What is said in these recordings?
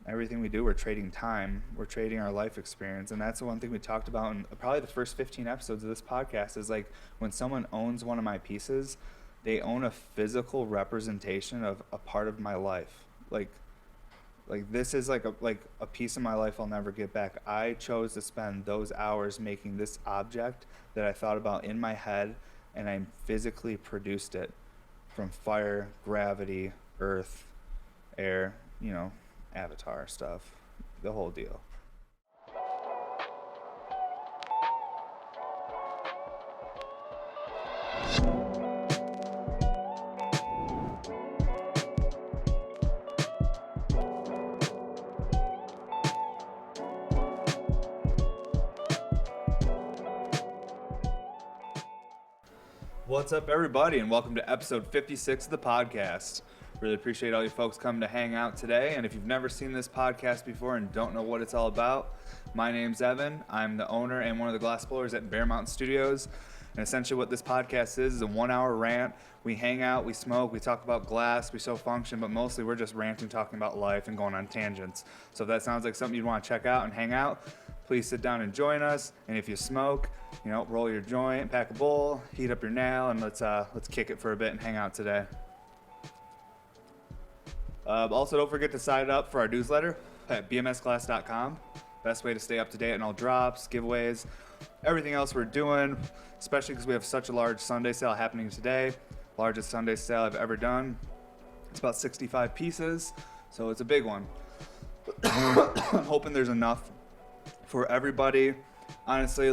everything we do, we're trading time. We're trading our life experience. And that's the one thing we talked about in probably the first 15 episodes of this podcast is like when someone owns one of my pieces, they own a physical representation of a part of my life. Like this is like a piece of my life I'll never get back. I chose to spend those hours making this object that I thought about in my head, and I physically produced it from fire, gravity, earth, air, Avatar stuff, the whole deal. What's up, everybody, and welcome to episode 56 of the podcast. Really appreciate all you folks coming to hang out today. And if you've never seen this podcast before and don't know what it's all about, my name's Evan. I'm the owner and one of the glass blowers at Bear Mountain Studios. And essentially what this podcast is a 1 hour rant. We hang out, we smoke, we talk about glass, we show function, but mostly we're just ranting, talking about life and going on tangents. So if that sounds like something you'd want to check out and hang out, please sit down and join us. And if you smoke, roll your joint, pack a bowl, heat up your nail, and let's kick it for a bit and hang out today. Also, don't forget to sign up for our newsletter at bmsglass.com. Best way to stay up to date on all drops, giveaways, everything else we're doing, especially because we have such a large Sunday sale happening today. Largest Sunday sale I've ever done. It's about 65 pieces, so it's a big one. I'm hoping there's enough for everybody. Honestly,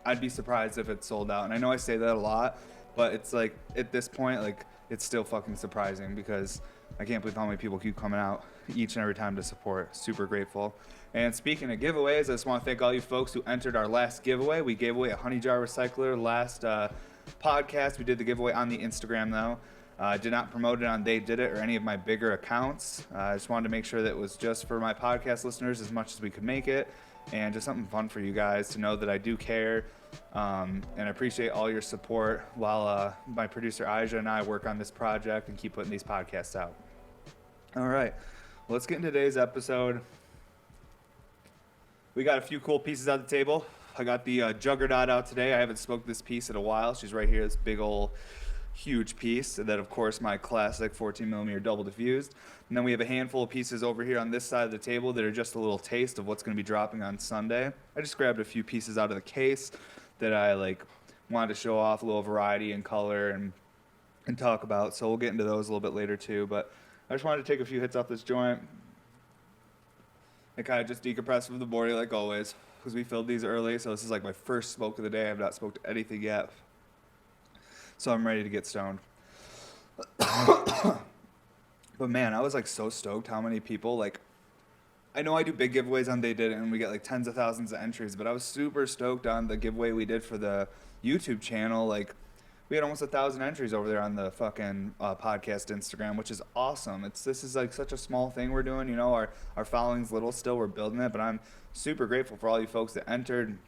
I'd be surprised if it's sold out. And I know I say that a lot, but it's at this point, it's still fucking surprising because I can't believe how many people keep coming out each and every time to support. Super grateful. And speaking of giveaways, I just want to thank all you folks who entered our last giveaway. We gave away a honey jar recycler last podcast. We did the giveaway on the Instagram, though. I did not promote it on They Did It or any of my bigger accounts. I just wanted to make sure that it was just for my podcast listeners as much as we could make it. And just something fun for you guys to know that I do care. And I appreciate all your support while my producer Ijah and I work on this project and keep putting these podcasts out. All right, let's get into today's episode. We got a few cool pieces on the table. I got the Juggernaut out today. I haven't smoked this piece in a while. She's right here, this big old huge piece. And then, of course, my classic 14mm double diffused. And then we have a handful of pieces over here on this side of the table that are just a little taste of what's going to be dropping on Sunday. I just grabbed a few pieces out of the case that I wanted to show off, a little variety in color and talk about. So we'll get into those a little bit later too. But I just wanted to take a few hits off this joint. I kind of just decompressed from the morning like always because we filled these early. So this is my first smoke of the day. I have not smoked anything yet. So I'm ready to get stoned. But man, I was so stoked how many people I know I do big giveaways on They Did It and we get tens of thousands of entries, but I was super stoked on the giveaway we did for the YouTube channel. We had almost 1,000 entries over there on the fucking podcast Instagram, which is awesome. This is such a small thing we're doing. Our following's little still. We're building it, but I'm super grateful for all you folks that entered.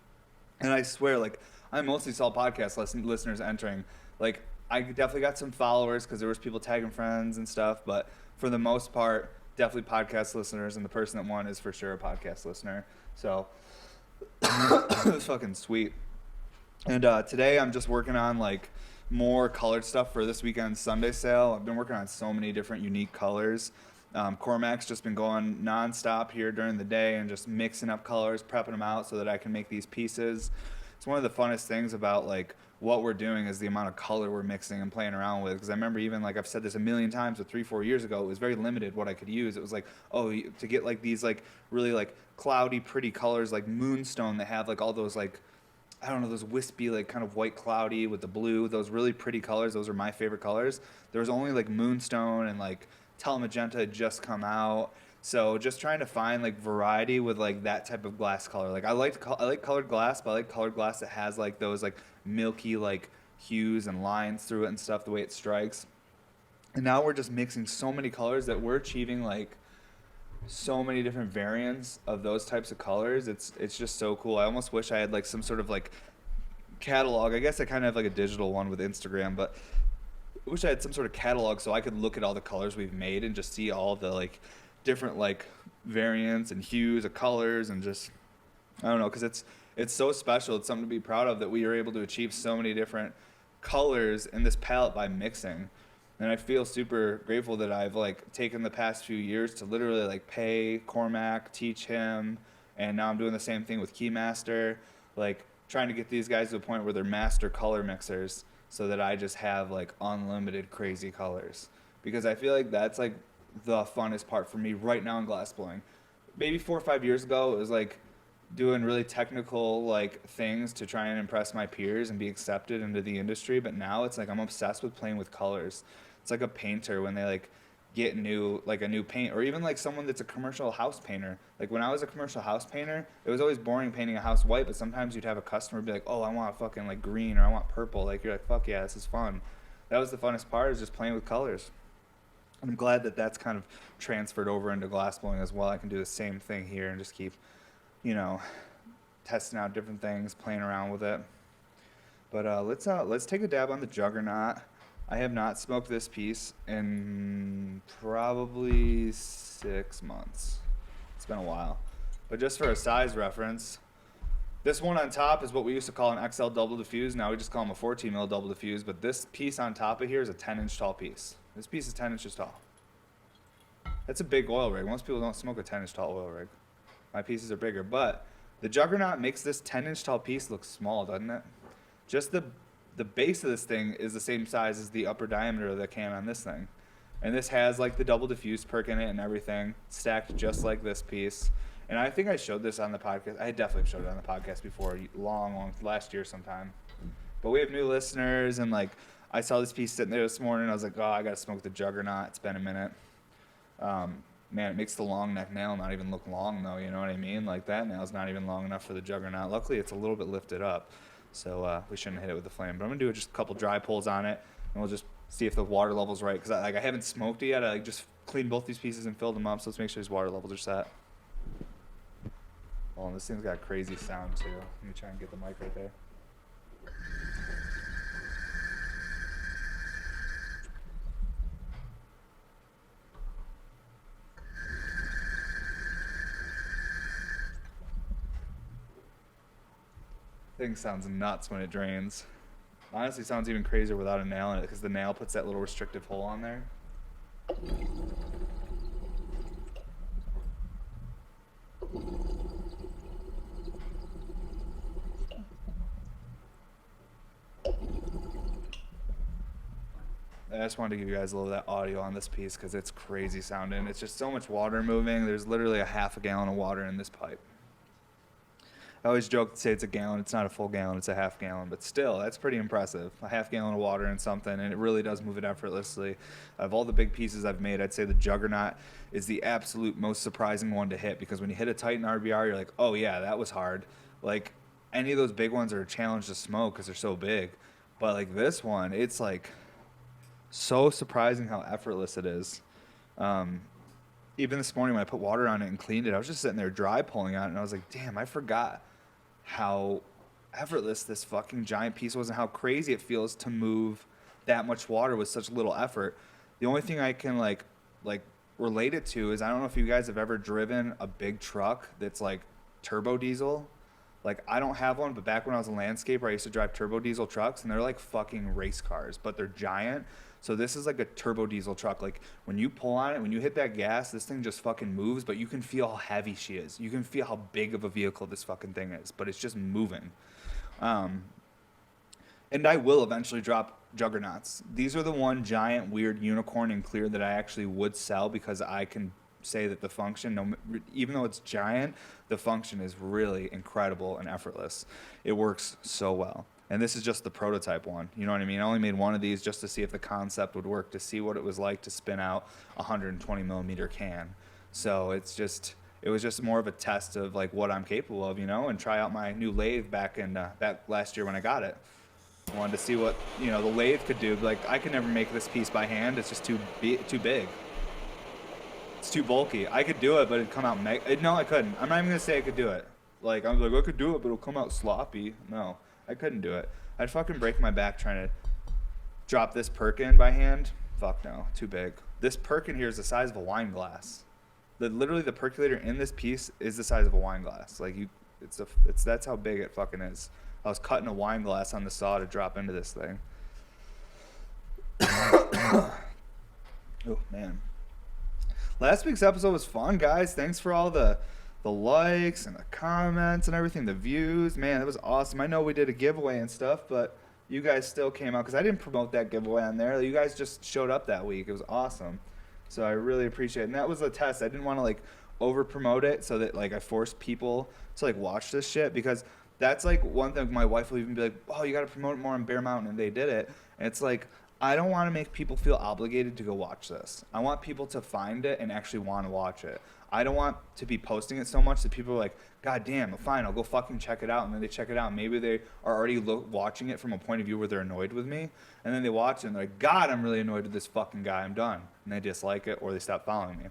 And I swear, I mostly saw podcast listeners entering. I definitely got some followers because there was people tagging friends and stuff, but for the most part, definitely podcast listeners, and the person that won is for sure a podcast listener. So it was fucking sweet. And today I'm just working on more colored stuff for this weekend's Sunday sale. I've been working on so many different unique colors. Cormac's just been going nonstop here during the day and just mixing up colors, prepping them out so that I can make these pieces. It's one of the funnest things about what we're doing is the amount of color we're mixing and playing around with. Because I remember even I've said this a million times, but 3-4 years ago, it was very limited what I could use. It was to get these really cloudy, pretty colors like moonstone that have all those I don't know, those wispy kind of white cloudy with the blue, those really pretty colors. Those are my favorite colors. There was only moonstone and telemagenta had just come out. So just trying to find variety with that type of glass color. I like colored glass, but I like colored glass that has those milky hues and lines through it and stuff, the way it strikes. And now we're just mixing so many colors that we're achieving so many different variants of those types of colors. It's just so cool. I almost wish I had some sort of catalog. I guess I kind of have a digital one with Instagram, but I wish I had some sort of catalog so I could look at all the colors we've made and just see all the different variants and hues of colors and just, I don't know, because it's so special. It's something to be proud of that we are able to achieve so many different colors in this palette by mixing. And I feel super grateful that I've like taken the past few years to literally like pay Cormac, teach him, and now I'm doing the same thing with Keymaster, like trying to get these guys to a point where they're master color mixers so that I just have like unlimited crazy colors. Because I feel like that's like the funnest part for me right now in glassblowing. Maybe 4 or 5 years ago, it was like doing really technical like things to try and impress my peers and be accepted into the industry. But now it's like I'm obsessed with playing with colors. It's like a painter when they like get new, like a new paint, or even like someone that's a commercial house painter. Like when I was a commercial house painter, it was always boring painting a house white, but sometimes you'd have a customer be like, oh, I want fucking like green, or I want purple. Like you're like, fuck yeah, this is fun. That was the funnest part, is just playing with colors. I'm glad that that's kind of transferred over into glassblowing as well. I can do the same thing here and just keep, you know, testing out different things, playing around with it. But let's take a dab on the Juggernaut. I have not smoked this piece in probably 6 months. It's been a while. But just for a size reference, this one on top is what we used to call an XL double diffuse. Now we just call them a 14 mil double diffuse. But this piece on top of here is a 10-inch tall piece. This piece is 10 inches tall. That's a big oil rig. Most people don't smoke a 10-inch tall oil rig. My pieces are bigger. But the Juggernaut makes this 10-inch tall piece look small, doesn't it? Just the base of this thing is the same size as the upper diameter of the can on this thing. And this has like the double diffuse perk in it and everything, stacked just like this piece. And I think I showed this on the podcast. I definitely showed it on the podcast before, long last year sometime. But we have new listeners, and like I saw this piece sitting there this morning. I was like, oh, I got to smoke the Juggernaut. It's been a minute. Man, it makes the long neck nail not even look long, though. You know what I mean? Like that nail's not even long enough for the Juggernaut. Luckily, it's a little bit lifted up. So we shouldn't hit it with the flame. But I'm going to do just a couple dry pulls on it, and we'll just see if the water level's right. Because I haven't smoked it yet. I just cleaned both these pieces and filled them up. So let's make sure these water levels are set. Oh, and this thing's got crazy sound, too. Let me try and get the mic right there. Thing sounds nuts when it drains. Honestly, sounds even crazier without a nail in it, because the nail puts that little restrictive hole on there. I just wanted to give you guys a little of that audio on this piece because it's crazy sounding. It's just so much water moving. There's literally a half a gallon of water in this pipe. I always joke to say it's a gallon. It's not a full gallon. It's a half gallon. But still, that's pretty impressive. A half gallon of water in something, and it really does move it effortlessly. Of all the big pieces I've made, I'd say the Juggernaut is the absolute most surprising one to hit, because when you hit a Titan RBR, you're like, oh, yeah, that was hard. Like, any of those big ones are a challenge to smoke because they're so big. But, like, this one, it's, like, so surprising how effortless it is. Even this morning when I put water on it and cleaned it, I was just sitting there dry pulling on it, and I was like, damn, I forgot how effortless this fucking giant piece was and how crazy it feels to move that much water with such little effort. The only thing I can like relate it to is, I don't know if you guys have ever driven a big truck that's like turbo diesel. Like, I don't have one, but back when I was a landscaper, I used to drive turbo diesel trucks, and they're like fucking race cars, but they're giant. So this is like a turbo diesel truck. Like, when you pull on it, when you hit that gas, this thing just fucking moves, but you can feel how heavy she is. You can feel how big of a vehicle this fucking thing is, but it's just moving. And I will eventually drop Juggernauts. These are the one giant, weird unicorn in clear that I actually would sell, because I can say that the function, even though it's giant, the function is really incredible and effortless. It works so well. And this is just the prototype one. You know what I mean? I only made one of these just to see if the concept would work, to see what it was like to spin out a 120 millimeter can. So it was just more of a test of like what I'm capable of, you know, and try out my new lathe back last year when I got it. I wanted to see what, you know, the lathe could do. Like, I could never make this piece by hand. It's just too big. It's too bulky. I could do it, but it'd come out no, I couldn't. I'm not even gonna say I could do it. Like, I'm like, I could do it, but it'll come out sloppy. No, I couldn't do it. I'd fucking break my back trying to drop this perk in by hand. Fuck no, too big. This perk in here is the size of a wine glass. literally the percolator in this piece is the size of a wine glass. Like that's how big it fucking is. I was cutting a wine glass on the saw to drop into this thing. Oh man. Last week's episode was fun, guys. Thanks for all the likes and the comments and everything, the views. Man, it was awesome. I know we did a giveaway and stuff, but you guys still came out because I didn't promote that giveaway on there. You guys just showed up that week. It was awesome. So I really appreciate it. And that was the test. I didn't want to like over promote it so that like I forced people to like watch this shit, because that's like one thing. My wife will even be like, oh, you got to promote it more on Bear Mountain. And they did it. And it's like, I don't want to make people feel obligated to go watch this. I want people to find it and actually want to watch it. I don't want to be posting it so much that people are like, God damn, fine, I'll go fucking check it out. And then they check it out. Maybe they are already watching it from a point of view where they're annoyed with me. And then they watch it and they're like, God, I'm really annoyed with this fucking guy. I'm done. And they dislike it or they stop following me.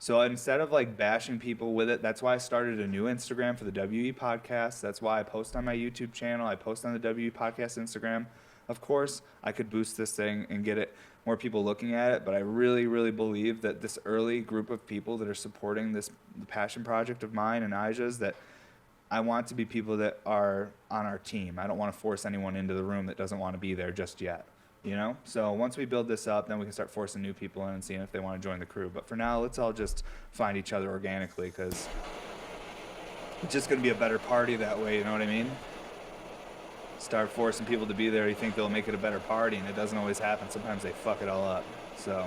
So instead of like bashing people with it, that's why I started a new Instagram for the WE podcast. That's why I post on my YouTube channel. I post on the WE podcast Instagram. Of course, I could boost this thing and get it more people looking at it, but I really, really believe that this early group of people that are supporting this passion project of mine and Ijah's, that I want to be people that are on our team. I don't want to force anyone into the room that doesn't want to be there just yet, you know? So once we build this up, then we can start forcing new people in and seeing if they want to join the crew. But for now, let's all just find each other organically, because it's just going to be a better party that way, you know what I mean? Start forcing people to be there. You think they'll make it a better party, and it doesn't always happen. Sometimes they fuck it all up. So,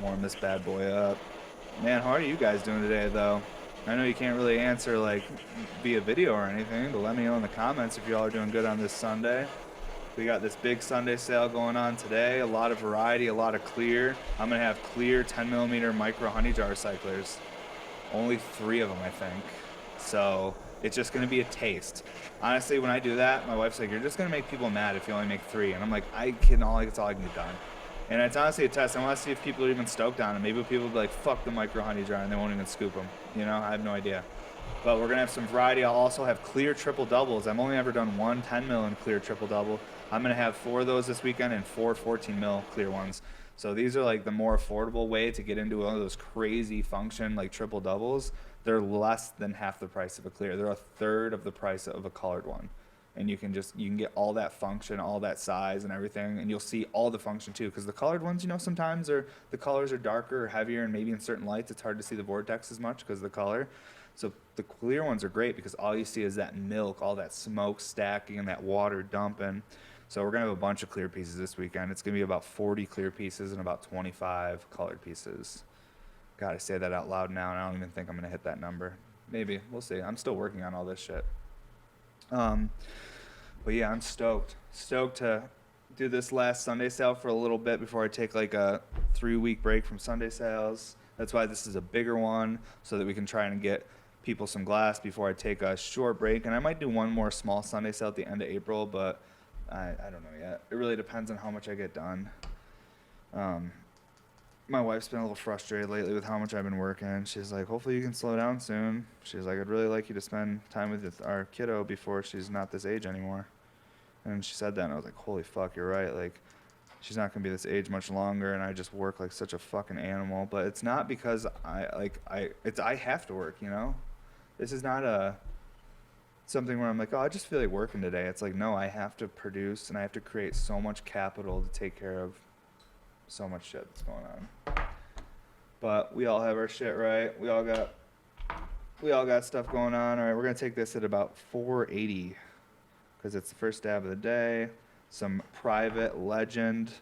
warm this bad boy up. Man, how are you guys doing today, though? I know you can't really answer, like, via video or anything, but let me know in the comments if you all are doing good on this Sunday. We got this big Sunday sale going on today. A lot of variety, a lot of clear. I'm going to have clear 10mm micro honey jar recyclers. Only 3 of them, I think. So it's just going to be a taste. Honestly, when I do that, my wife's like, you're just going to make people mad if you only make 3. And I'm like, it's all I can get done. And it's honestly a test. I want to see if people are even stoked on it. Maybe people will be like, fuck the micro honey jar, and they won't even scoop them. You know, I have no idea. But we're going to have some variety. I'll also have clear triple doubles. I've only ever done 1 10mm in clear triple double. I'm going to have 4 of those this weekend and 4 14mm clear ones. So these are like the more affordable way to get into one of those crazy function like triple doubles. They're less than half the price of a clear. They're a third of the price of a colored one. And you can get all that function, all that size and everything, and you'll see all the function too. Because the colored ones, you know, sometimes the colors are darker or heavier, and maybe in certain lights it's hard to see the vortex as much because of the color. So the clear ones are great because all you see is that milk, all that smoke stacking and that water dumping. So we're going to have a bunch of clear pieces this weekend. It's going to be about 40 clear pieces and about 25 colored pieces. God, I say that out loud now, and I don't even think I'm going to hit that number. Maybe. We'll see. I'm still working on all this shit. But yeah, I'm stoked. Stoked to do this last Sunday sale for a little bit before I take like a 3-week break from Sunday sales. That's why this is a bigger one, so that we can try and get people some glass before I take a short break. And I might do one more small Sunday sale at the end of April, but I don't know yet. It really depends on how much I get done. My wife's been a little frustrated lately with how much I've been working. She's like, hopefully you can slow down soon. She's like, I'd really like you to spend time with our kiddo before she's not this age anymore. And she said that, and I was like, holy fuck, you're right. Like, she's not going to be this age much longer, and I just work like such a fucking animal. But it's not because I have to work, you know? This is not something where I'm like, oh, I just feel like working today. It's like, no, I have to produce, and I have to create so much capital to take care of so much shit that's going on. But we all have our shit, right? We all got stuff going on. All right, we're going to take this at about 480 because it's the first dab of the day. Some Private Legend.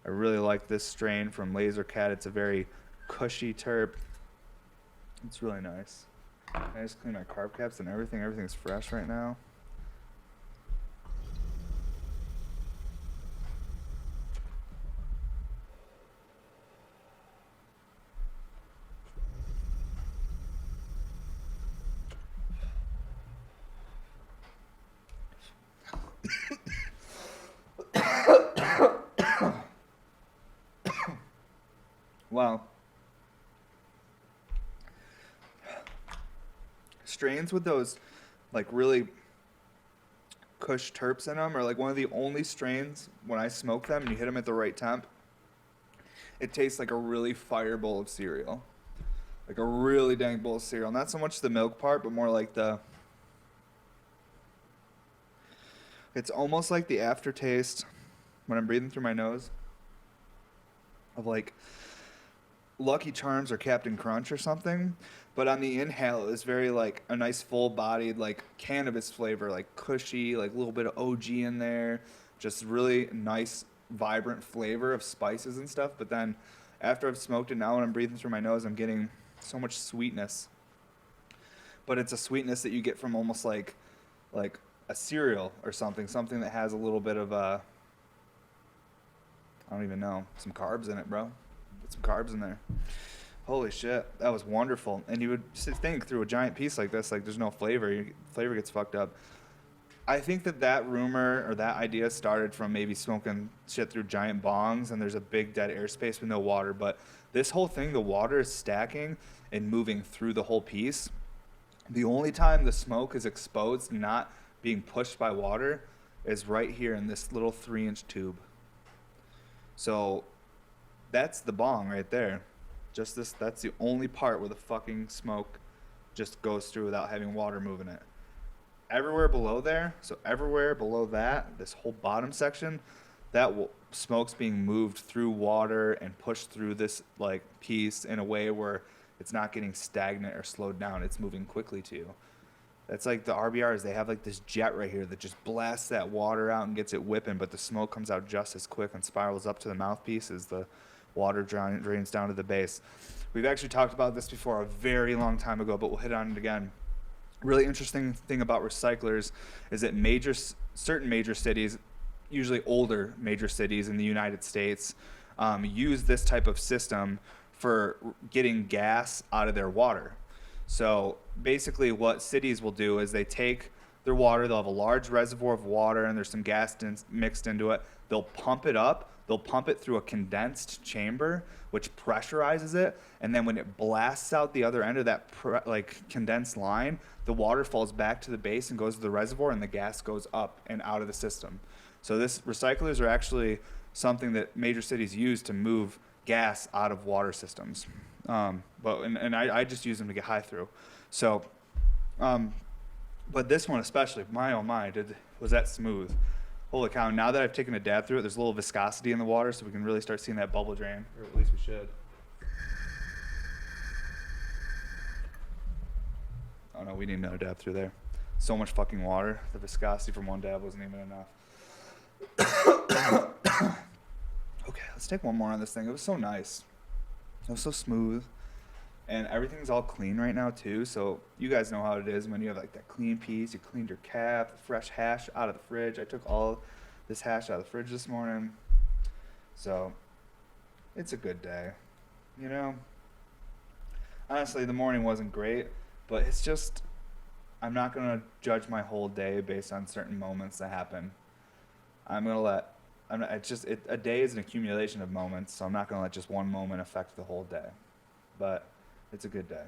I really like this strain from Laser Cat. It's a very cushy terp. It's really nice. I just clean my carb caps and everything. Everything's fresh right now. Wow. Strains with those like really cush terps in them are like one of the only strains when I smoke them and you hit them at the right temp, it tastes like a really fire bowl of cereal. Like a really dang bowl of cereal. Not so much the milk part, but more like the... It's almost like the aftertaste when I'm breathing through my nose of like Lucky Charms or Captain Crunch or something. But on the inhale, it's very like a nice full-bodied like cannabis flavor, like cushy, like a little bit of OG in there. Just really nice, vibrant flavor of spices and stuff. But then after I've smoked it, now when I'm breathing through my nose, I'm getting so much sweetness. But it's a sweetness that you get from almost like a cereal or something that has a little bit of I don't even know, some carbs in it, bro. Put some carbs in there. Holy shit, that was wonderful. And you would think through a giant piece like this, like there's no flavor, flavor gets fucked up. I think that rumor or that idea started from maybe smoking shit through giant bongs and there's a big dead airspace with no water. But this whole thing, the water is stacking and moving through the whole piece. The only time the smoke is exposed, not being pushed by water, is right here in this little 3-inch tube. So that's the bong right there. Just this, that's the only part where the fucking smoke just goes through without having water moving it. Everywhere below there, so everywhere below that, this whole bottom section, that smoke's being moved through water and pushed through this like piece in a way where it's not getting stagnant or slowed down. It's moving quickly to you. That's like the RBRs. They have like this jet right here that just blasts that water out and gets it whipping, but the smoke comes out just as quick and spirals up to the mouthpiece as the water drains down to the base. We've actually talked about this before a very long time ago, but we'll hit on it again. Really interesting thing about recyclers is that certain major cities, usually older major cities in the United States, use this type of system for getting gas out of their water. So basically what cities will do is they take their water, they'll have a large reservoir of water and there's some gas mixed into it. They'll pump it up. They'll pump it through a condensed chamber, which pressurizes it. And then when it blasts out the other end of that condensed line, the water falls back to the base and goes to the reservoir and the gas goes up and out of the system. So recyclers are actually something that major cities use to move gas out of water systems. I just use them to get high through. So, but this one especially, my oh my, was that smooth. Holy cow, now that I've taken a dab through it, there's a little viscosity in the water, so we can really start seeing that bubble drain, or at least we should. Oh no, we need another dab through there. So much fucking water, the viscosity from one dab wasn't even enough. Okay, let's take one more on this thing. It was so nice. It was so smooth. And everything's all clean right now too, so you guys know how it is when you have like that clean piece. You cleaned your cap, the fresh hash out of the fridge. I took all this hash out of the fridge this morning. So it's a good day, you know? Honestly, the morning wasn't great, but it's just, I'm not going to judge my whole day based on certain moments that happen. A day is an accumulation of moments, so I'm not going to let just one moment affect the whole day. But it's a good day.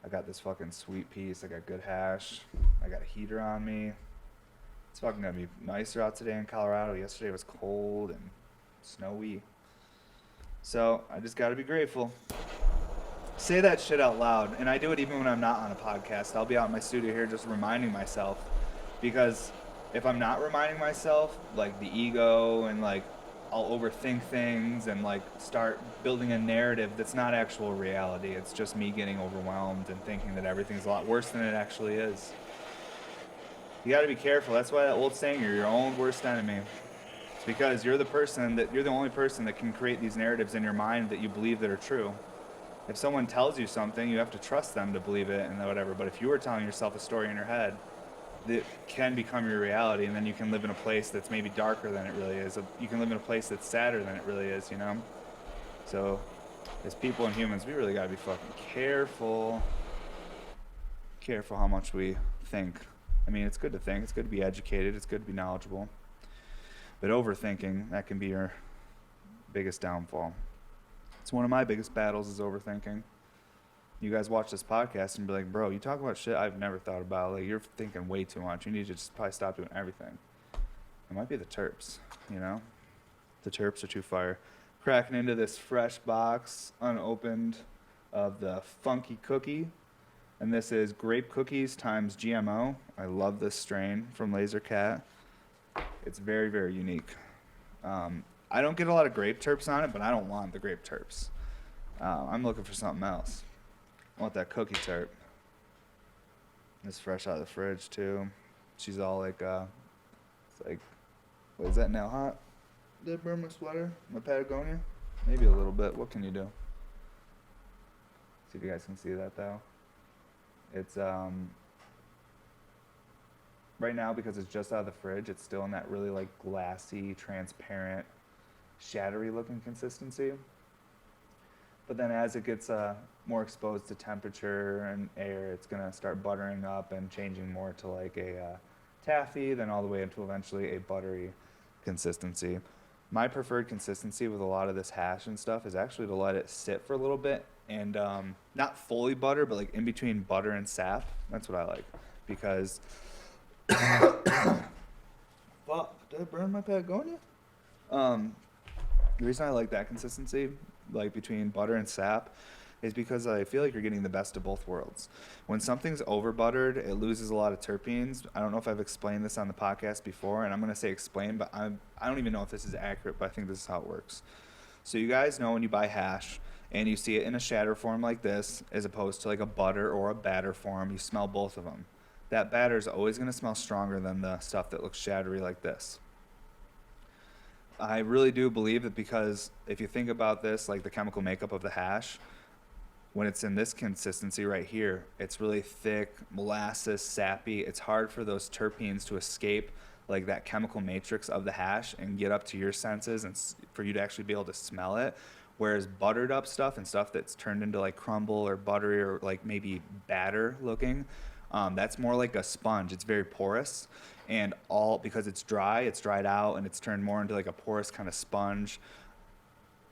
I got this fucking sweet piece. I got good hash. I got a heater on me. It's fucking gonna be nicer out today in Colorado. Yesterday was cold and snowy. So I just gotta be grateful. Say that shit out loud. And I do it even when I'm not on a podcast. I'll be out in my studio here just reminding myself. Because if I'm not reminding myself, like the ego and like I'll overthink things and like start building a narrative that's not actual reality. It's just me getting overwhelmed and thinking that everything's a lot worse than it actually is. You got to be careful. That's why that old saying, you're your own worst enemy. It's because you're the only person that can create these narratives in your mind that you believe that are true. If someone tells you something, you have to trust them to believe it and whatever. But if you were telling yourself a story in your head, that can become your reality, and then you can live in a place that's maybe darker than it really is. You can live in a place that's sadder than it really is, you know? So, as people and humans, we really gotta be fucking careful. Careful how much we think. I mean, it's good to think, it's good to be educated, it's good to be knowledgeable. But overthinking, that can be your biggest downfall. It's one of my biggest battles is overthinking. You guys watch this podcast and be like, bro, you talk about shit I've never thought about. Like, you're thinking way too much. You need to just probably stop doing everything. It might be the terps, you know? The terps are too fire. Cracking into this fresh box, unopened of the funky cookie. And this is grape cookies times GMO. I love this strain from Laser Cat. It's very, very unique. I don't get a lot of grape terps on it, but I don't want the grape terps. I'm looking for something else. I want that cookie terp. It's fresh out of the fridge too. She's all like, it's like, what is that nail hot? Did I burn my sweater? My Patagonia? Maybe a little bit. What can you do? See if you guys can see that though. It's right now, because it's just out of the fridge, it's still in that really like glassy, transparent, shattery looking consistency. But then as it gets more exposed to temperature and air, it's gonna start buttering up and changing more to like a taffy, then all the way into eventually a buttery consistency. My preferred consistency with a lot of this hash and stuff is actually to let it sit for a little bit and not fully butter, but like in between butter and sap. That's what I like, because fuck, did I burn my Patagonia? The reason I like that consistency, like between butter and sap, is because I feel like you're getting the best of both worlds. When something's over buttered, it loses a lot of terpenes. I don't know if I've explained this on the podcast before, and I'm going to say explain, but I don't even know if this is accurate, but I think this is how it works. So you guys know when you buy hash and you see it in a shatter form like this, as opposed to like a butter or a batter form, you smell both of them. That batter is always going to smell stronger than the stuff that looks shattery like this. I really do believe that, because if you think about this, like the chemical makeup of the hash, when it's in this consistency right here, it's really thick, molasses, sappy. It's hard for those terpenes to escape like that chemical matrix of the hash and get up to your senses and for you to actually be able to smell it. Whereas buttered up stuff and stuff that's turned into like crumble or buttery or like maybe batter looking, that's more like a sponge. It's very porous, and all because it's dry, it's dried out, and it's turned more into like a porous kind of sponge.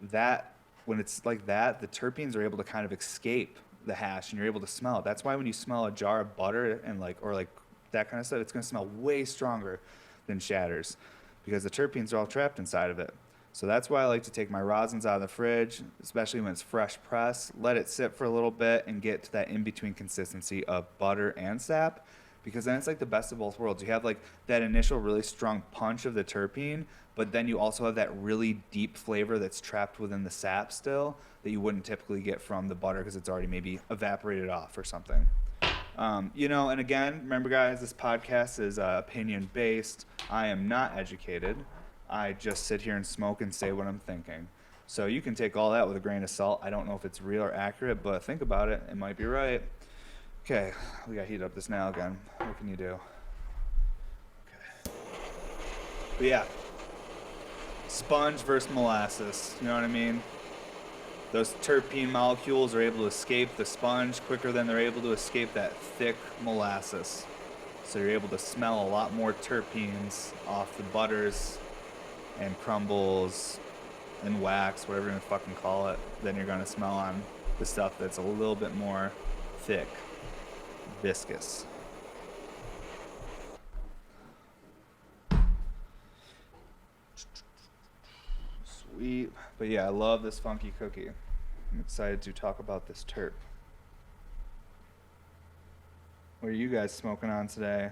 That when it's like that, the terpenes are able to kind of escape the hash, and you're able to smell it. That's why when you smell a jar of butter and like or like that kind of stuff, it's going to smell way stronger than shatters, because the terpenes are all trapped inside of it. So that's why I like to take my rosins out of the fridge, especially when it's fresh pressed, let it sit for a little bit and get to that in-between consistency of butter and sap, because then it's like the best of both worlds. You have like that initial really strong punch of the terpene, but then you also have that really deep flavor that's trapped within the sap still that you wouldn't typically get from the butter because it's already maybe evaporated off or something. And again, remember guys, this podcast is opinion-based. I am not educated. I just sit here and smoke and say what I'm thinking. So you can take all that with a grain of salt. I don't know if it's real or accurate, but think about it. It might be right. Okay, we gotta heat up this now again. What can you do? Okay. But yeah, sponge versus molasses. You know what I mean? Those terpene molecules are able to escape the sponge quicker than they're able to escape that thick molasses. So you're able to smell a lot more terpenes off the butters and crumbles and wax, whatever you're gonna fucking call it, than you're gonna smell on the stuff that's a little bit more thick, viscous. Sweet. But yeah, I love this funky cookie. I'm excited to talk about this terp. What are you guys smoking on today?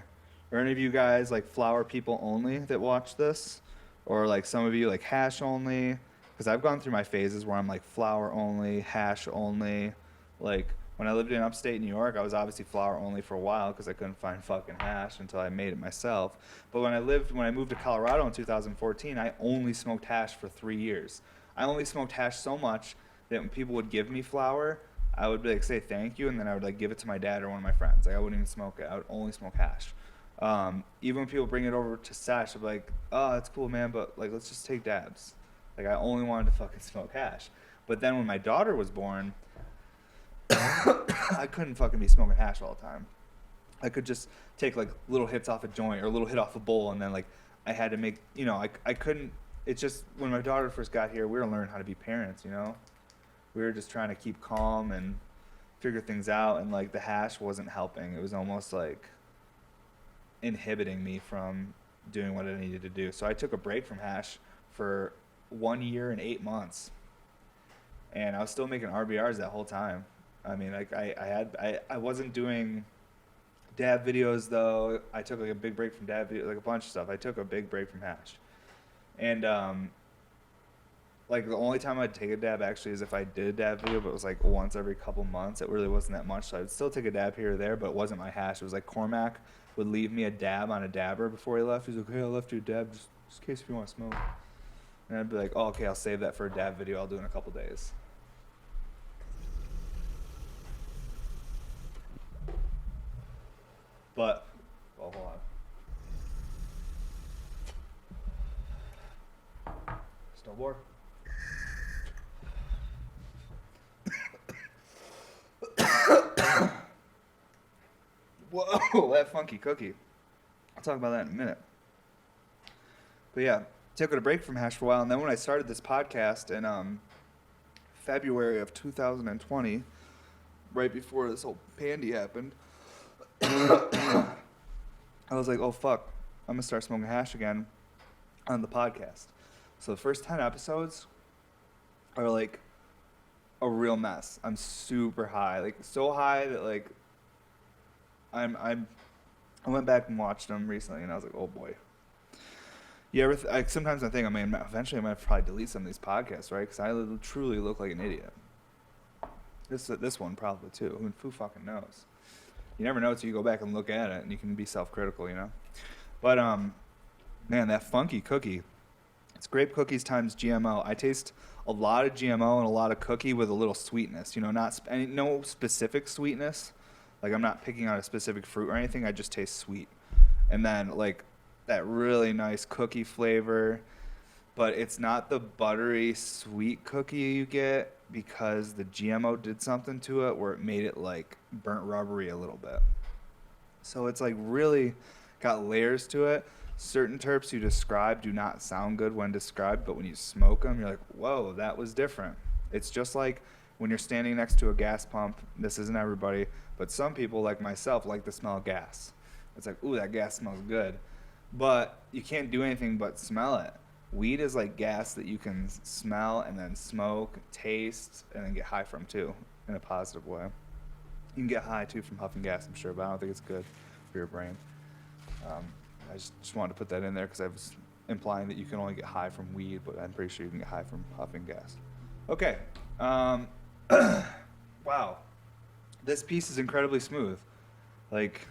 Are any of you guys like flower people only that watch this? Or like some of you like hash only? Because I've gone through my phases where I'm like flower only, hash only. Like when I lived in upstate New York, I was obviously flower only for a while because I couldn't find fucking hash until I made it myself. But when I moved to Colorado in 2014, I only smoked hash for 3 years. I only smoked hash so much that when people would give me flower, I would like say thank you, and then I would like give it to my dad or one of my friends. Like I wouldn't even smoke it. I would only smoke hash. Even when people bring it over to stash, I'm like, oh, that's cool, man, but like let's just take dabs. Like I only wanted to fucking smoke hash. But then when my daughter was born, I couldn't fucking be smoking hash all the time. I could just take like little hits off a joint or a little hit off a bowl, and then like I had to make, I couldn't. It's just when my daughter first got here, we were learning how to be parents, We were just trying to keep calm and figure things out, and like the hash wasn't helping. It was almost like inhibiting me from doing what I needed to do. So I took a break from hash for 1 year and 8 months, and I was still making RBRs that whole time. I mean, like I wasn't doing dab videos though. I took like a big break from dab videos, like a bunch of stuff. I took a big break from hash, and like the only time I'd take a dab actually is if I did a dab video, but it was like once every couple months. It really wasn't that much, so I'd still take a dab here or there, but it wasn't my hash. It was like Cormac would leave me a dab on a dabber before he left. He's like, hey, I left you a dab just in case if you want to smoke. And I'd be like, oh, okay, I'll save that for a dab video I'll do in a couple days. But, well, hold on. Snowboard. Whoa, that funky cookie. I'll talk about that in a minute. But yeah, took a break from hash for a while, and then when I started this podcast in February of 2020, right before this whole pandy happened, I was like, oh fuck, I'm gonna start smoking hash again on the podcast. So the first 10 episodes are like a real mess. I'm super high, like so high that like I went back and watched them recently, and I was like, oh boy. You ever? Sometimes I think eventually I might probably delete some of these podcasts, right? Because I truly look like an idiot. This one probably too. I mean, who fucking knows? You never know until you go back and look at it, and you can be self-critical, you know. But man, that funky cookie. It's grape cookies times GMO. I taste a lot of GMO and a lot of cookie with a little sweetness. You know, no specific sweetness. Like I'm not picking out a specific fruit or anything. I just taste sweet, and then like that really nice cookie flavor, but it's not the buttery sweet cookie you get because the GMO did something to it where it made it like burnt rubbery a little bit. So it's like really got layers to it. Certain terps you describe do not sound good when described, but when you smoke them, you're like, whoa, that was different. It's just like when you're standing next to a gas pump. This isn't everybody, but some people like myself like the smell of gas. It's like, ooh, that gas smells good. But you can't do anything but smell it. Weed is like gas that you can smell and then smoke, taste, and then get high from too, in a positive way. You can get high too from huffing gas, I'm sure, but I don't think it's good for your brain. I just wanted to put that in there because I was implying that you can only get high from weed, but I'm pretty sure you can get high from huffing gas. Okay. Wow. This piece is incredibly smooth. Like,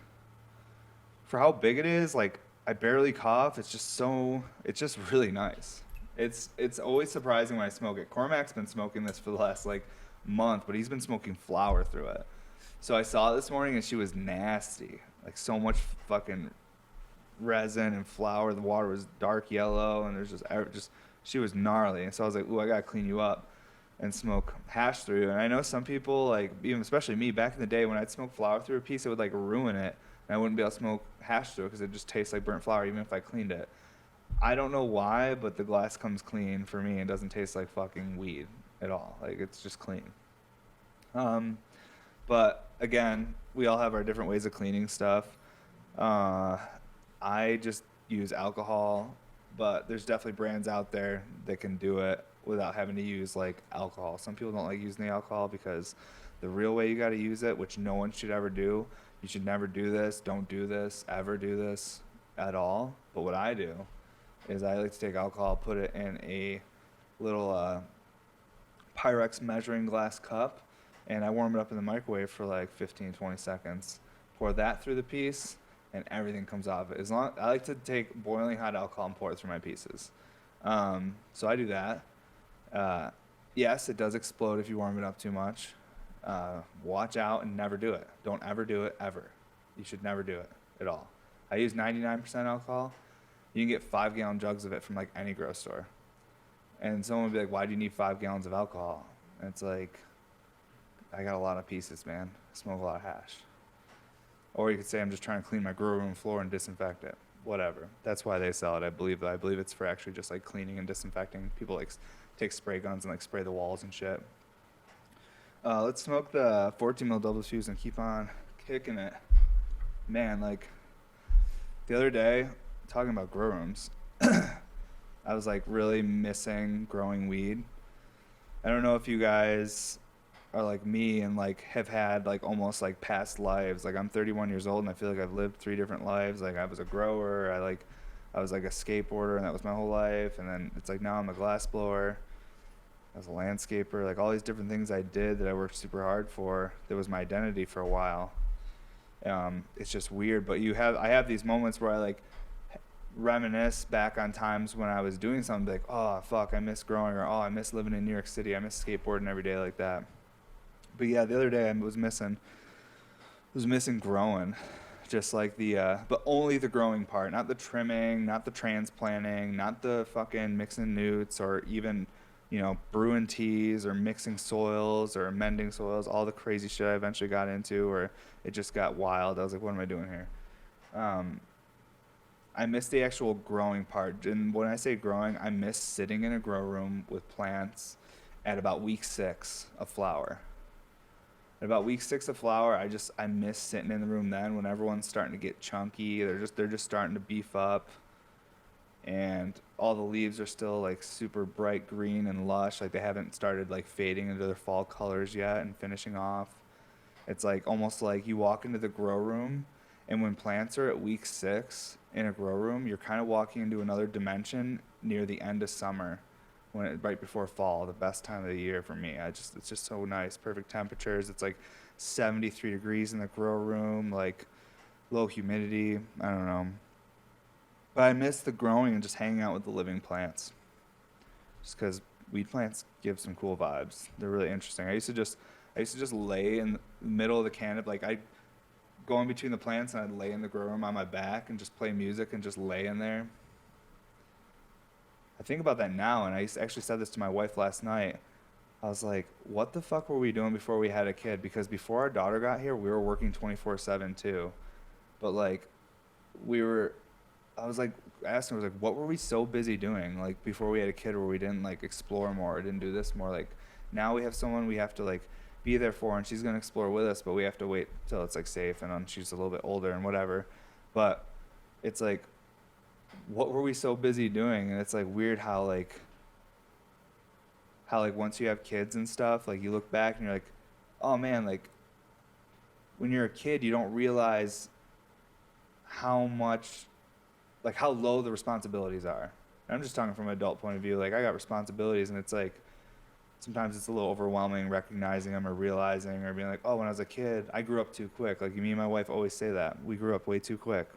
for how big it is, like, I barely cough. It's just really nice. It's always surprising when I smoke it. Cormac's been smoking this for the last, like, month, but he's been smoking flower through it. So I saw it this morning, and she was nasty. Like, so much fucking resin and flour. The water was dark yellow, and there's just she was gnarly. And so I was like, ooh, I gotta clean you up and smoke hash through. And I know some people, like, even especially me, back in the day when I'd smoke flour through a piece, it would, like, ruin it. And I wouldn't be able to smoke hash through it because it just tastes like burnt flour even if I cleaned it. I don't know why, but the glass comes clean for me and doesn't taste like fucking weed at all. Like, it's just clean. But, again, we all have our different ways of cleaning stuff. I just use alcohol, but there's definitely brands out there that can do it without having to use, like, alcohol. Some people don't like using the alcohol because the real way you got to use it, which no one should ever do, you should never do this, don't do this, ever do this at all. But what I do is I like to take alcohol, put it in a little Pyrex measuring glass cup, and I warm it up in the microwave for like 15, 20 seconds. Pour that through the piece, and everything comes off it. I like to take boiling hot alcohol and pour it through my pieces. So I do that. Yes, it does explode if you warm it up too much. Watch out and never do it. Don't ever do it, ever. You should never do it at all. I use 99% alcohol. You can get 5-gallon jugs of it from like any grocery store. And someone would be like, why do you need 5 gallons of alcohol? And it's like, I got a lot of pieces, man. I smoke a lot of hash. Or you could say I'm just trying to clean my grow room floor and disinfect it. Whatever. That's why they sell it. I believe it's for actually just like cleaning and disinfecting. People like take spray guns and like spray the walls and shit. Let's smoke the 14 mil double fuse and keep on kicking it. Man, like the other day, talking about grow rooms, I was like really missing growing weed. I don't know if you guys are like me and like have had like almost like past lives. Like I'm 31 years old and I feel like I've lived 3 different lives. Like I was a grower, I was like a skateboarder and that was my whole life, and then it's like now I'm a glass blower. I was a landscaper, like all these different things I did that I worked super hard for. That was my identity for a while. It's just weird, but I have these moments where I like reminisce back on times when I was doing something like, oh fuck, I miss growing, or oh, I miss living in New York City, I miss skateboarding every day like that. But yeah, the other day I was missing growing, just like but only the growing part, not the trimming, not the transplanting, not the fucking mixing newts, or even, brewing teas or mixing soils or amending soils, all the crazy shit I eventually got into, or it just got wild. I was like, what am I doing here? I miss the actual growing part. And when I say growing, I miss sitting in a grow room with plants at about week 6 of flower. At about week 6 of flower, I miss sitting in the room then when everyone's starting to get chunky. They're just starting to beef up, and all the leaves are still like super bright green and lush. Like they haven't started like fading into their fall colors yet and finishing off. It's like almost like you walk into the grow room, and when plants are at week 6 in a grow room, you're kind of walking into another dimension near the end of summer, right before fall, the best time of the year for me. It's just so nice, perfect temperatures. It's like 73 degrees in the grow room, like low humidity. I don't know, but I miss the growing and just hanging out with the living plants, just because weed plants give some cool vibes. They're really interesting. I used to just lay in the middle of the canopy, like I go in between the plants and I'd lay in the grow room on my back and just play music and just lay in there. I think about that now, and I actually said this to my wife last night. I was like, what the fuck were we doing before we had a kid? Because before our daughter got here, we were working 24/7 too. But like, I was like, asking, I was like, what were we so busy doing like before we had a kid, where we didn't like explore more, or didn't do this more? Like now we have someone we have to like be there for, and she's gonna explore with us, but we have to wait till it's like safe, and she's a little bit older and whatever. But it's like, what were we so busy doing? And it's like weird how once you have kids and stuff, like you look back and you're like, oh man, like when you're a kid you don't realize how much, like how low the responsibilities are. And I'm just talking from an adult point of view. Like I got responsibilities, and it's like sometimes it's a little overwhelming recognizing them, or realizing, or being like, oh, when I was a kid I grew up too quick. Like me and my wife always say that we grew up way too quick.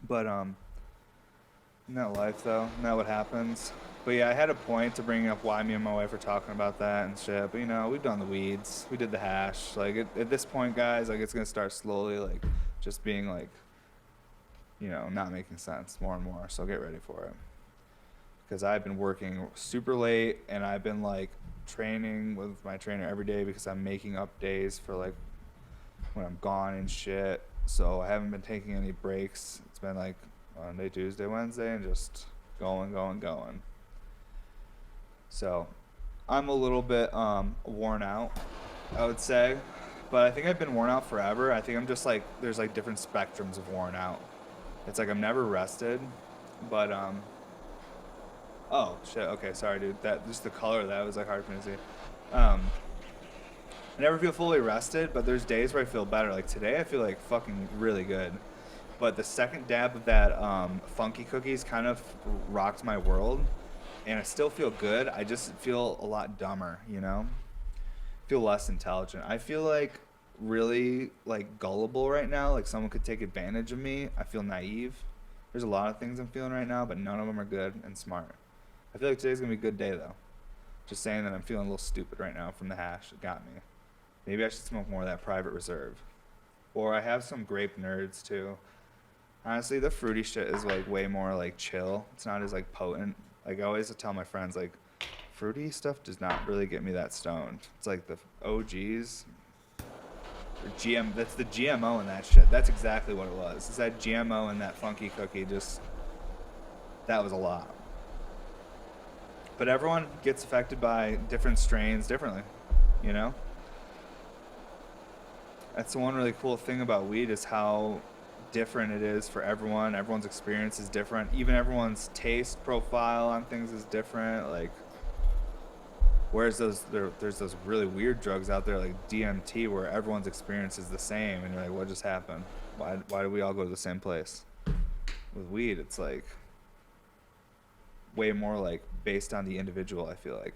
But isn't that life though? Isn't that what happens? But yeah, I had a point to bring up why me and my wife were talking about that and shit. But we've done the weeds, we did the hash. Like at this point, guys, like it's gonna start slowly, like just being like, not making sense more and more. So get ready for it, because I've been working super late, and I've been like training with my trainer every day because I'm making up days for like when I'm gone and shit. So I haven't been taking any breaks. It's been like Monday, Tuesday, Wednesday, and just going. So I'm a little bit worn out, I would say, but I think I've been worn out forever. I think I'm just like, there's like different spectrums of worn out. It's like I'm never rested, but oh shit, okay, sorry dude, that just the color of that was like hard for me to see. I never feel fully rested, but there's days where I feel better. Like today I feel like fucking really good. But the second dab of that funky cookies kind of rocked my world, and I still feel good. I just feel a lot dumber, feel less intelligent. I feel like really like gullible right now. Like someone could take advantage of me. I feel naive. There's a lot of things I'm feeling right now, but none of them are good and smart. I feel like today's gonna be a good day though. Just saying that I'm feeling a little stupid right now from the hash. It got me. Maybe I should smoke more of that Private Reserve. Or I have some grape nerds too. Honestly, the fruity shit is like way more like chill. It's not as like potent. Like I always tell my friends, like fruity stuff does not really get me that stoned. It's like the OGs. That's the GMO in that shit. That's exactly what it was. It's that GMO and that funky cookie. That was a lot. But everyone gets affected by different strains differently, That's the one really cool thing about weed, is how different it is for everyone. Everyone's experience is different. Even everyone's taste profile on things is different. Like Whereas there's those really weird drugs out there like DMT where everyone's experience is the same, and you're like, what just happened? Why do we all go to the same place? With weed, it's like way more like based on the individual, I feel like,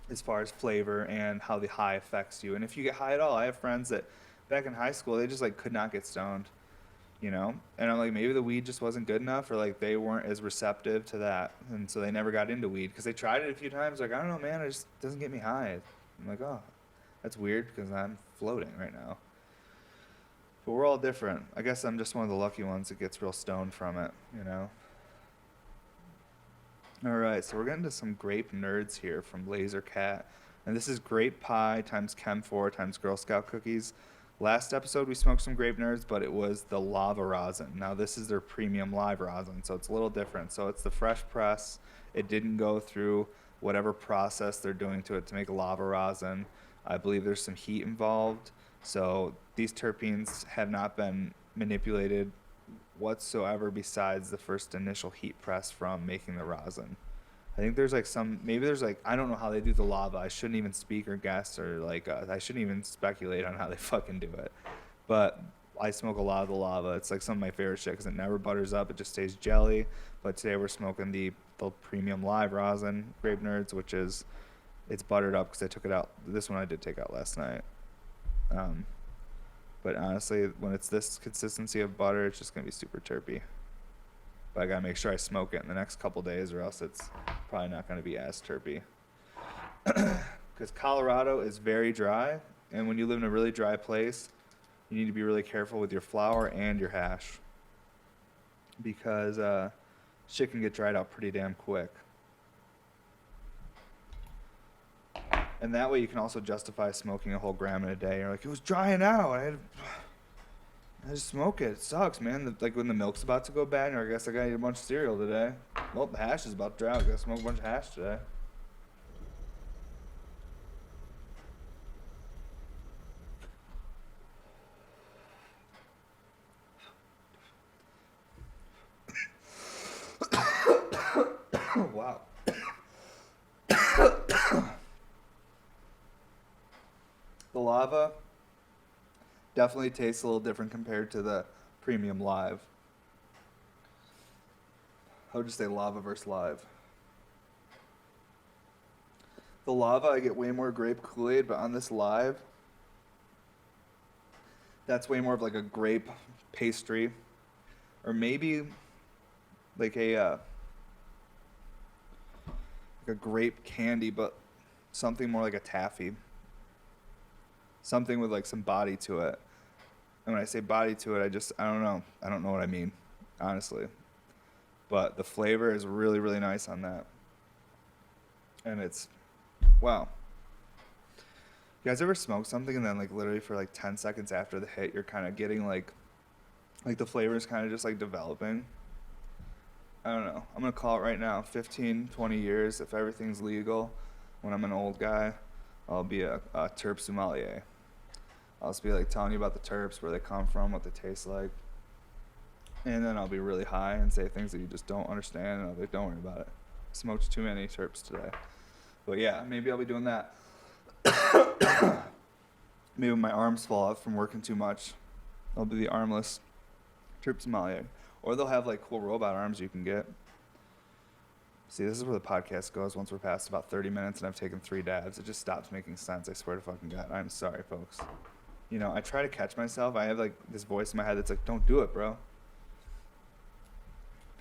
as far as flavor and how the high affects you. And if you get high at all, I have friends that back in high school they just like could not get stoned, you know? And I'm like, maybe the weed just wasn't good enough, or like they weren't as receptive to that, and so they never got into weed because they tried it a few times. Like, I don't know, man, it just doesn't get me high. I'm like, oh, that's weird because I'm floating right now. But we're all different. I guess I'm just one of the lucky ones that gets real stoned from it, you know? All right, so we're getting to some grape nerds here from Laser Cat. And this is grape pie times Chem 4 times Girl Scout cookies. Last episode we smoked some grape nerds, but it was the lava rosin. Now this is their premium live rosin, so it's a little different. So it's the fresh press. It didn't go through whatever process they're doing to it to make lava rosin. I believe there's some heat involved. So these terpenes have not been manipulated whatsoever besides the first initial heat press from making the rosin. I think there's like I don't know how they do the lava. I shouldn't even speak or guess, or like I shouldn't even speculate on how they fucking do it. But I smoke a lot of the lava. It's like some of my favorite shit because it never butters up. It just stays jelly. But today we're smoking the premium live rosin grape nerds, which is, it's buttered up because I took it out. This one I did take out last night. But honestly, when it's this consistency of butter, it's just going to be super terpy. But I got to make sure I smoke it in the next couple days, or else it's probably not going to be as terpy. Because Colorado is very dry, and when you live in a really dry place, you need to be really careful with your flour and your hash. Because shit can get dried out pretty damn quick. And that way you can also justify smoking a whole gram in a day. You're like, it was drying out. I just smoke it. It sucks, man. Like when the milk's about to go bad, I guess I gotta eat a bunch of cereal today. Well, the hash is about to dry out. I gotta smoke a bunch of hash today. Wow. The lava definitely tastes a little different compared to the premium live. I would just say lava versus live. The lava, I get way more grape Kool-Aid, but on this live, that's way more of like a grape pastry, or maybe like a grape candy, but something more like a taffy. Something with like some body to it. And when I say body to it, I don't know. I don't know what I mean, honestly. But the flavor is really, really nice on that. And it's, wow. You guys ever smoke something and then like literally for like 10 seconds after the hit, you're kind of getting like the flavor is kind of just like developing? I don't know. I'm going to call it right now. 15, 20 years, if everything's legal, when I'm an old guy, I'll be a terp sommelier. I'll just be like telling you about the terps, where they come from, what they taste like. And then I'll be really high and say things that you just don't understand, and I'll be like, don't worry about it. I smoked too many terps today. But yeah, maybe I'll be doing that. Maybe when my arms fall out from working too much, I'll be the armless terp sommelier. Or they'll have like cool robot arms you can get. See, this is where the podcast goes once we're past about 30 minutes and I've taken 3 dabs. It just stops making sense, I swear to fucking God. I'm sorry, folks. You know, I try to catch myself. I have like this voice in my head that's like, don't do it, bro.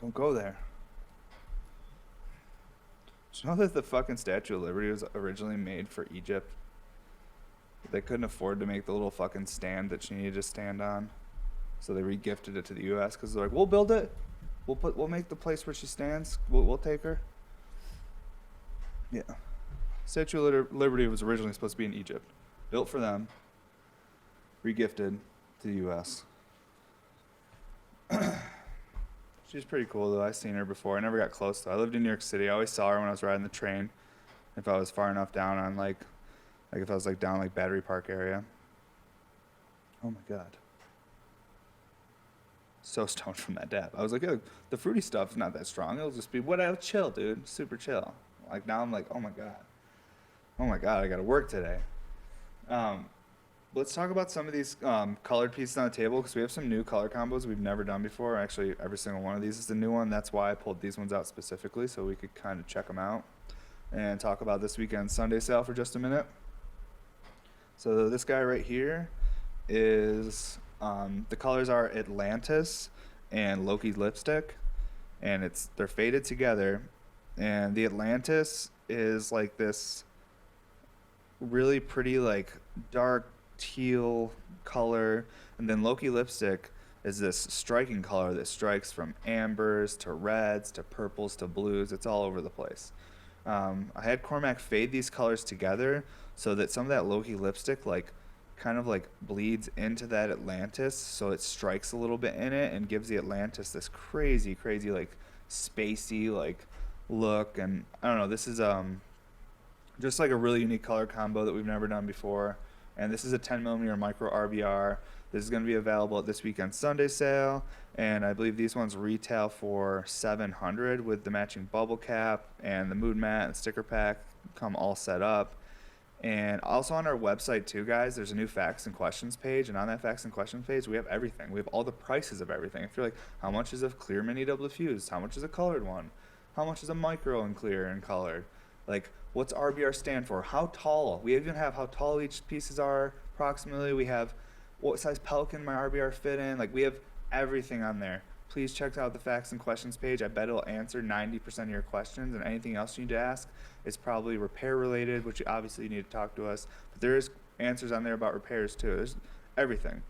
Don't go there. Did you know that the fucking Statue of Liberty was originally made for Egypt? They couldn't afford to make the little fucking stand that she needed to stand on. So they re-gifted it to the U.S. because they're like, we'll build it. We'll make the place where she stands. We'll take her. Yeah. Statue of Liberty was originally supposed to be in Egypt. Built for them. Re-gifted to the U.S. She's pretty cool, though. I've seen her before. I never got close, though. I lived in New York City. I always saw her when I was riding the train. If I was far enough down on, like if I was, like, down, like, Battery Park area. Oh, my God. So stoned from that dab. I was like, oh, the fruity stuff's not that strong. It'll just be whatever, chill, dude. Super chill. Like, now I'm like, oh, my God. Oh my God, I got to work today. Um, let's talk about some of these colored pieces on the table because we have some new color combos we've never done before. Actually, every single one of these is a new one. That's why I pulled these ones out specifically so we could kind of check them out and talk about this weekend's Sunday sale for just a minute. So this guy right here is the colors are Atlantis and Loki lipstick, and they're faded together. And the Atlantis is like this really pretty like dark teal color, and then Loki lipstick is this striking color that strikes from ambers to reds to purples to blues. It's all over the place. I had Cormac fade these colors together so that some of that Loki lipstick like kind of like bleeds into that Atlantis, so it strikes a little bit in it and gives the Atlantis this crazy like spacey like look. And I don't know, this is just like a really unique color combo that we've never done before. And this is a 10 millimeter micro RBR. This is going to be available at this weekend's Sunday sale, and I believe these ones retail for $700 with the matching bubble cap and the mood mat and sticker pack come all set up. And also on our website too, guys, there's a new facts and questions page, and on that facts and questions page, we have everything. We have all the prices of everything. If you're like, how much is a clear mini double diffused? How much is a colored one? How much is a micro and clear and colored? Like, what's RBR stand for? How tall? We even have how tall each pieces are approximately. We have what size Pelican my RBR fit in. Like, we have everything on there. Please check out the facts and questions page. I bet it'll answer 90% of your questions, and anything else you need to ask is probably repair related, which you obviously need to talk to us. But there is answers on there about repairs too. There's everything.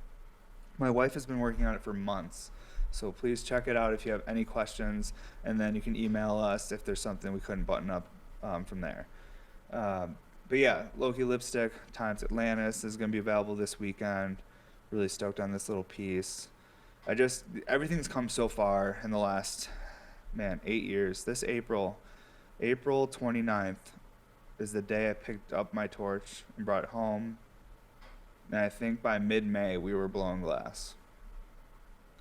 My wife has been working on it for months. So please check it out if you have any questions, and then you can email us if there's something we couldn't button up from there. But yeah, Loki lipstick times Atlantis is going to be available this weekend. Really stoked on this little piece. Everything's come so far in the last, 8 years. This April 29th is the day I picked up my torch and brought it home. And I think by mid-May we were blowing glass.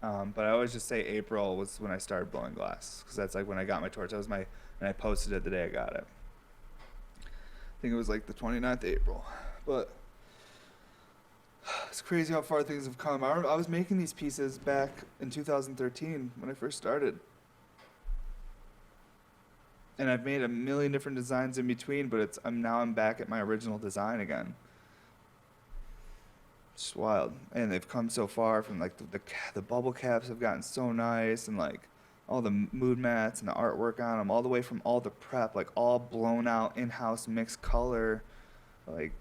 But I always just say April was when I started blowing glass, because that's like when I got my torch. And I posted it the day I got it. I think it was like the 29th of April. But it's crazy how far things have come. I was making these pieces back in 2013 when I first started. And I've made a million different designs in between, but I'm back at my original design again. It's wild. And they've come so far from like the bubble caps have gotten so nice, and like all the mood mats and the artwork on them, all the way from all the prep, like all blown out in-house mixed color, like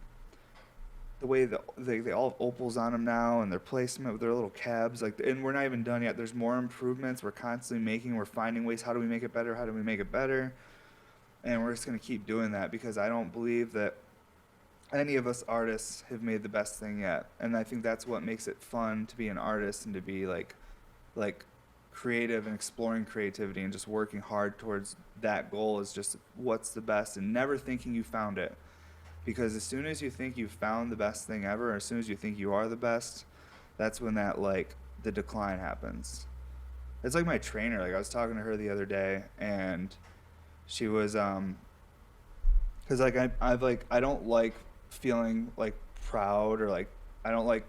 the way they all have opals on them now, and their placement with their little cabs, like, and we're not even done yet. There's more improvements we're constantly making. We're finding ways, how do we make it better, and we're just going to keep doing that, because I don't believe that any of us artists have made the best thing yet. And I think that's what makes it fun to be an artist and to be like creative and exploring creativity and just working hard towards that goal, is just what's the best, and never thinking you found it. Because as soon as you think you've found the best thing ever, or as soon as you think you are the best, that's when that like the decline happens. It's like my trainer. Like, I was talking to her the other day, and she was because like I don't like feeling like proud, or like I don't like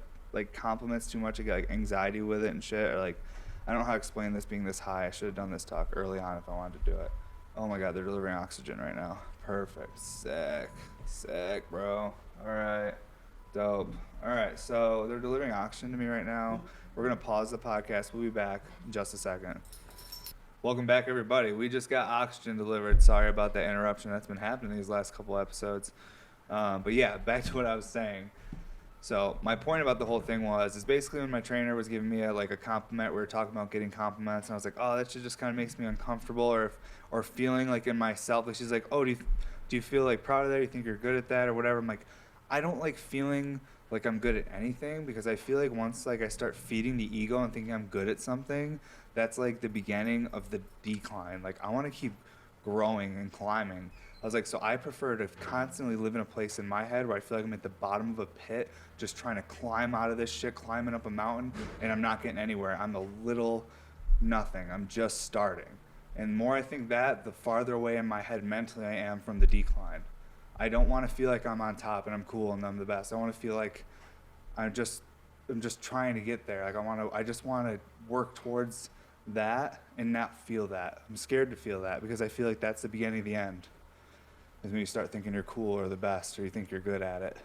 compliments too much. I get like anxiety with it and shit, or like I don't know how to explain this being this high. I should have done this talk early on if I wanted to do it. Oh my God, they're delivering oxygen right now. Perfect. Sick, bro. All right. Dope. All right, so they're delivering oxygen to me right now. We're going to pause the podcast. We'll be back in just a second. Welcome back, everybody. We just got oxygen delivered. Sorry about that interruption that's been happening these last couple episodes. But yeah, back to what I was saying. So my point about the whole thing is basically when my trainer was giving me a compliment, we were talking about getting compliments, and I was like, oh, that shit just kind of makes me uncomfortable, or feeling like in myself. Like, she's like, oh, do you feel like proud of that? Do you think you're good at that or whatever? I'm like, I don't like feeling like I'm good at anything, because I feel like once like I start feeding the ego and thinking I'm good at something, that's like the beginning of the decline. Like, I want to keep growing and climbing. I was like, so I prefer to constantly live in a place in my head where I feel like I'm at the bottom of a pit, just trying to climb out of this shit, climbing up a mountain, and I'm not getting anywhere. I'm a little nothing. I'm just starting. And the more I think that, the farther away in my head mentally I am from the decline. I don't want to feel like I'm on top and I'm cool and I'm the best. I want to feel like I'm just trying to get there. Like I just want to work towards that and not feel that. I'm scared to feel that because I feel like that's the beginning of the end. Is when you start thinking you're cool or the best or you think you're good at it.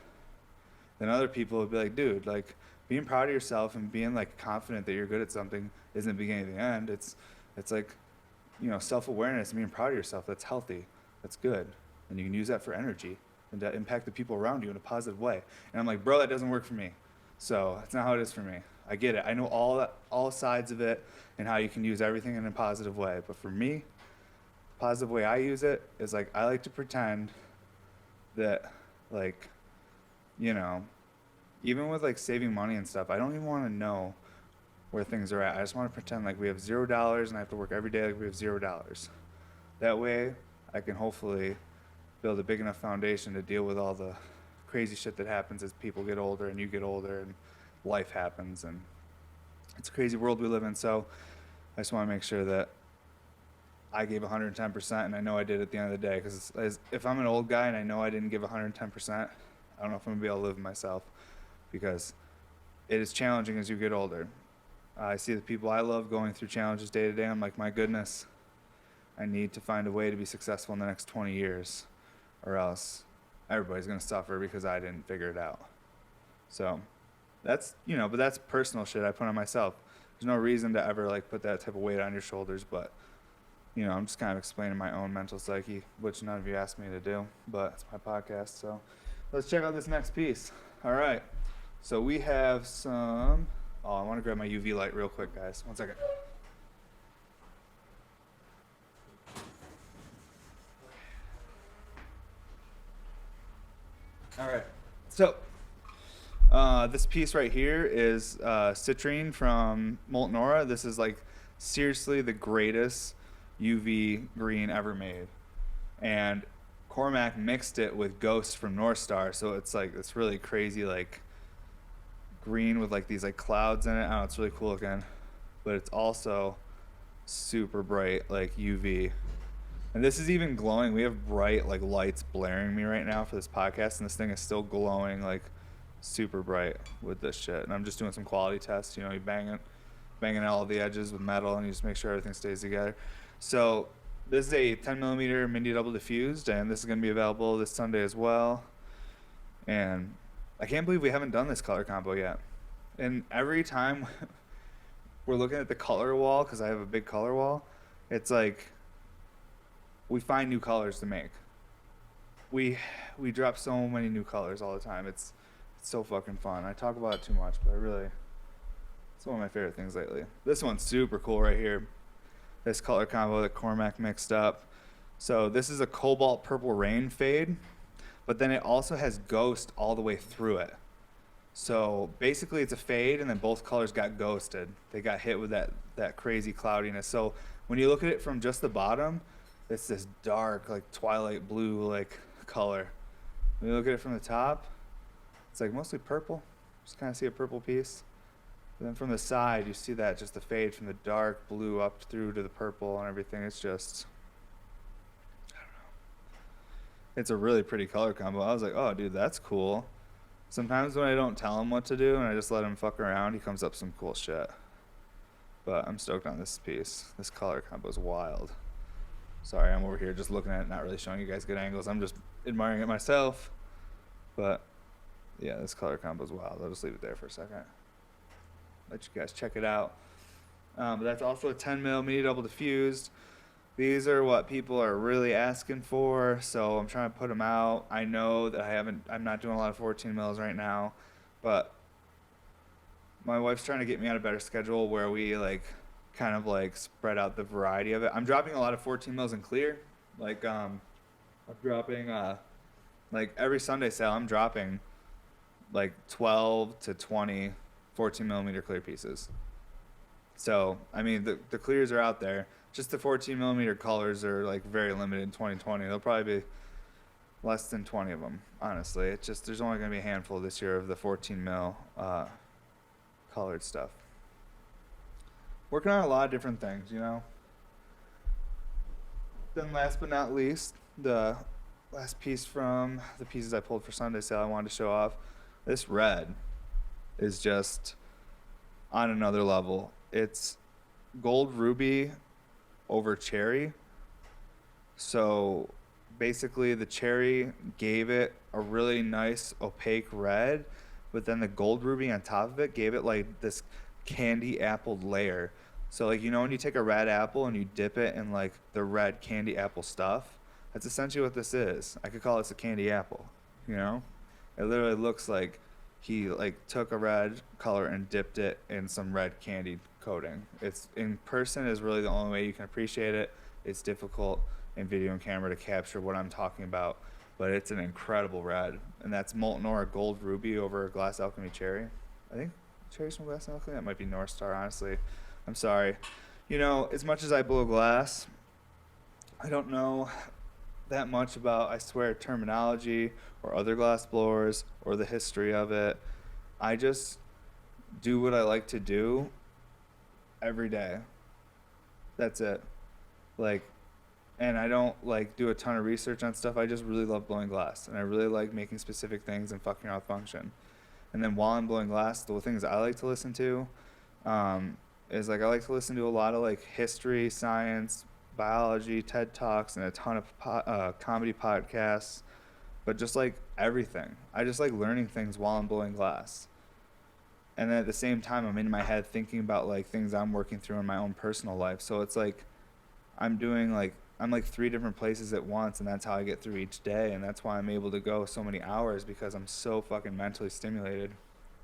Then other people would be like, dude, like being proud of yourself and being like confident that you're good at something isn't the beginning of the end. It's like, self-awareness and being proud of yourself. That's healthy. That's good. And you can use that for energy and to impact the people around you in a positive way. And I'm like, bro, that doesn't work for me. So that's not how it is for me. I get it. I know all sides of it and how you can use everything in a positive way. But for me, the positive way I use it is like I like to pretend that like, even with like saving money and stuff, I don't even want to know where things are at. I just want to pretend like we have $0 and I have to work every day like we have $0. That way I can hopefully build a big enough foundation to deal with all the crazy shit that happens as people get older and you get older and life happens, and it's a crazy world we live in. So I just want to make sure that I gave 110%, and I know I did at the end of the day, because if I'm an old guy and I know I didn't give 110%, I don't know if I'm going to be able to live with myself, because it is challenging as you get older. I see the people I love going through challenges day to day. I'm like, my goodness, I need to find a way to be successful in the next 20 years, or else everybody's going to suffer because I didn't figure it out. So that's, but that's personal shit I put on myself. There's no reason to ever like put that type of weight on your shoulders, but I'm just kind of explaining my own mental psyche, which none of you asked me to do, but it's my podcast. So let's check out this next piece. All right. So we have some, I want to grab my UV light real quick, guys. 1 second. All right. So this piece right here is citrine from Molten Aura. This is like seriously the greatest UV green ever made. And Cormac mixed it with Ghost from North Star, so it's like this really crazy like green with like these like clouds in it. I don't know, it's really cool looking, but it's also super bright like UV. And this is even glowing. We have bright like lights blaring me right now for this podcast, and this thing is still glowing like super bright with this shit. And I'm just doing some quality tests. You banging all the edges with metal, and you just make sure everything stays together. So this is a 10 millimeter mini double diffused, and this is going to be available this Sunday as well. And I can't believe we haven't done this color combo yet. And every time we're looking at the color wall, because I have a big color wall, it's like we find new colors to make. We drop so many new colors all the time. It's so fucking fun. I talk about it too much, but it's one of my favorite things lately. This one's super cool right here. This color combo that Cormac mixed up. So this is a cobalt purple rain fade, but then it also has Ghost all the way through it. So basically it's a fade, and then both colors got ghosted. They got hit with that crazy cloudiness. So when you look at it from just the bottom, it's this dark, like twilight blue like color. When you look at it from the top, it's like mostly purple. Just kind of see a purple piece. And then from the side, you see that just the fade from the dark blue up through to the purple and everything. It's just, I don't know. It's a really pretty color combo. I was like, oh, dude, that's cool. Sometimes when I don't tell him what to do and I just let him fuck around, he comes up with some cool shit. But I'm stoked on this piece. This color combo is wild. Sorry, I'm over here just looking at it, not really showing you guys good angles. I'm just admiring it myself. But yeah, this color combo is wild. I'll just leave it there for a second. Let you guys check it out. But that's also a 10 mil mini double diffused. These are what people are really asking for, so I'm trying to put them out. I know that I'm not doing a lot of 14 mils right now, but my wife's trying to get me on a better schedule where we like kind of like spread out the variety of it. I'm dropping a lot of 14 mils in clear. Like I'm dropping like every Sunday sale, I'm dropping like 12 to 20 14 millimeter clear pieces. So, I mean, the clears are out there. Just the 14 millimeter colors are like very limited in 2020. There'll probably be less than 20 of them, honestly. It's just, there's only going to be a handful this year of the 14 mil colored stuff. Working on a lot of different things, Then last but not least, the last piece from the pieces I pulled for Sunday sale I wanted to show off. This red is just on another level. It's gold ruby over cherry. So basically the cherry gave it a really nice opaque red, but then the gold ruby on top of it gave it like this candy apple layer. So like when you take a red apple and you dip it in like the red candy apple stuff, that's essentially what this is. I could call this a candy apple, you know? It literally looks like he like took a red color and dipped it in some red candy coating. It's in person is really the only way you can appreciate it. It's difficult in video and camera to capture what I'm talking about, but it's an incredible red, and that's Molten Aura Gold Ruby over Glass Alchemy Cherry. I think cherry's from Glass Alchemy. That might be North Star, honestly. I'm sorry. As much as I blow glass, I don't know that much about, I swear, terminology or other glass blowers or the history of it. I just do what I like to do every day. That's it. And I don't do a ton of research on stuff. I just really love blowing glass, and I really like making specific things and fucking out function. And then while I'm blowing glass, the things I like to listen to is I like to listen to a lot of history, science, biology, TED Talks, and a ton of comedy podcasts, but just everything. I just like learning things while I'm blowing glass. And then at the same time, I'm in my head thinking about things I'm working through in my own personal life. So it's I'm doing I'm 3 different places at once, and that's how I get through each day. And that's why I'm able to go so many hours, because I'm so fucking mentally stimulated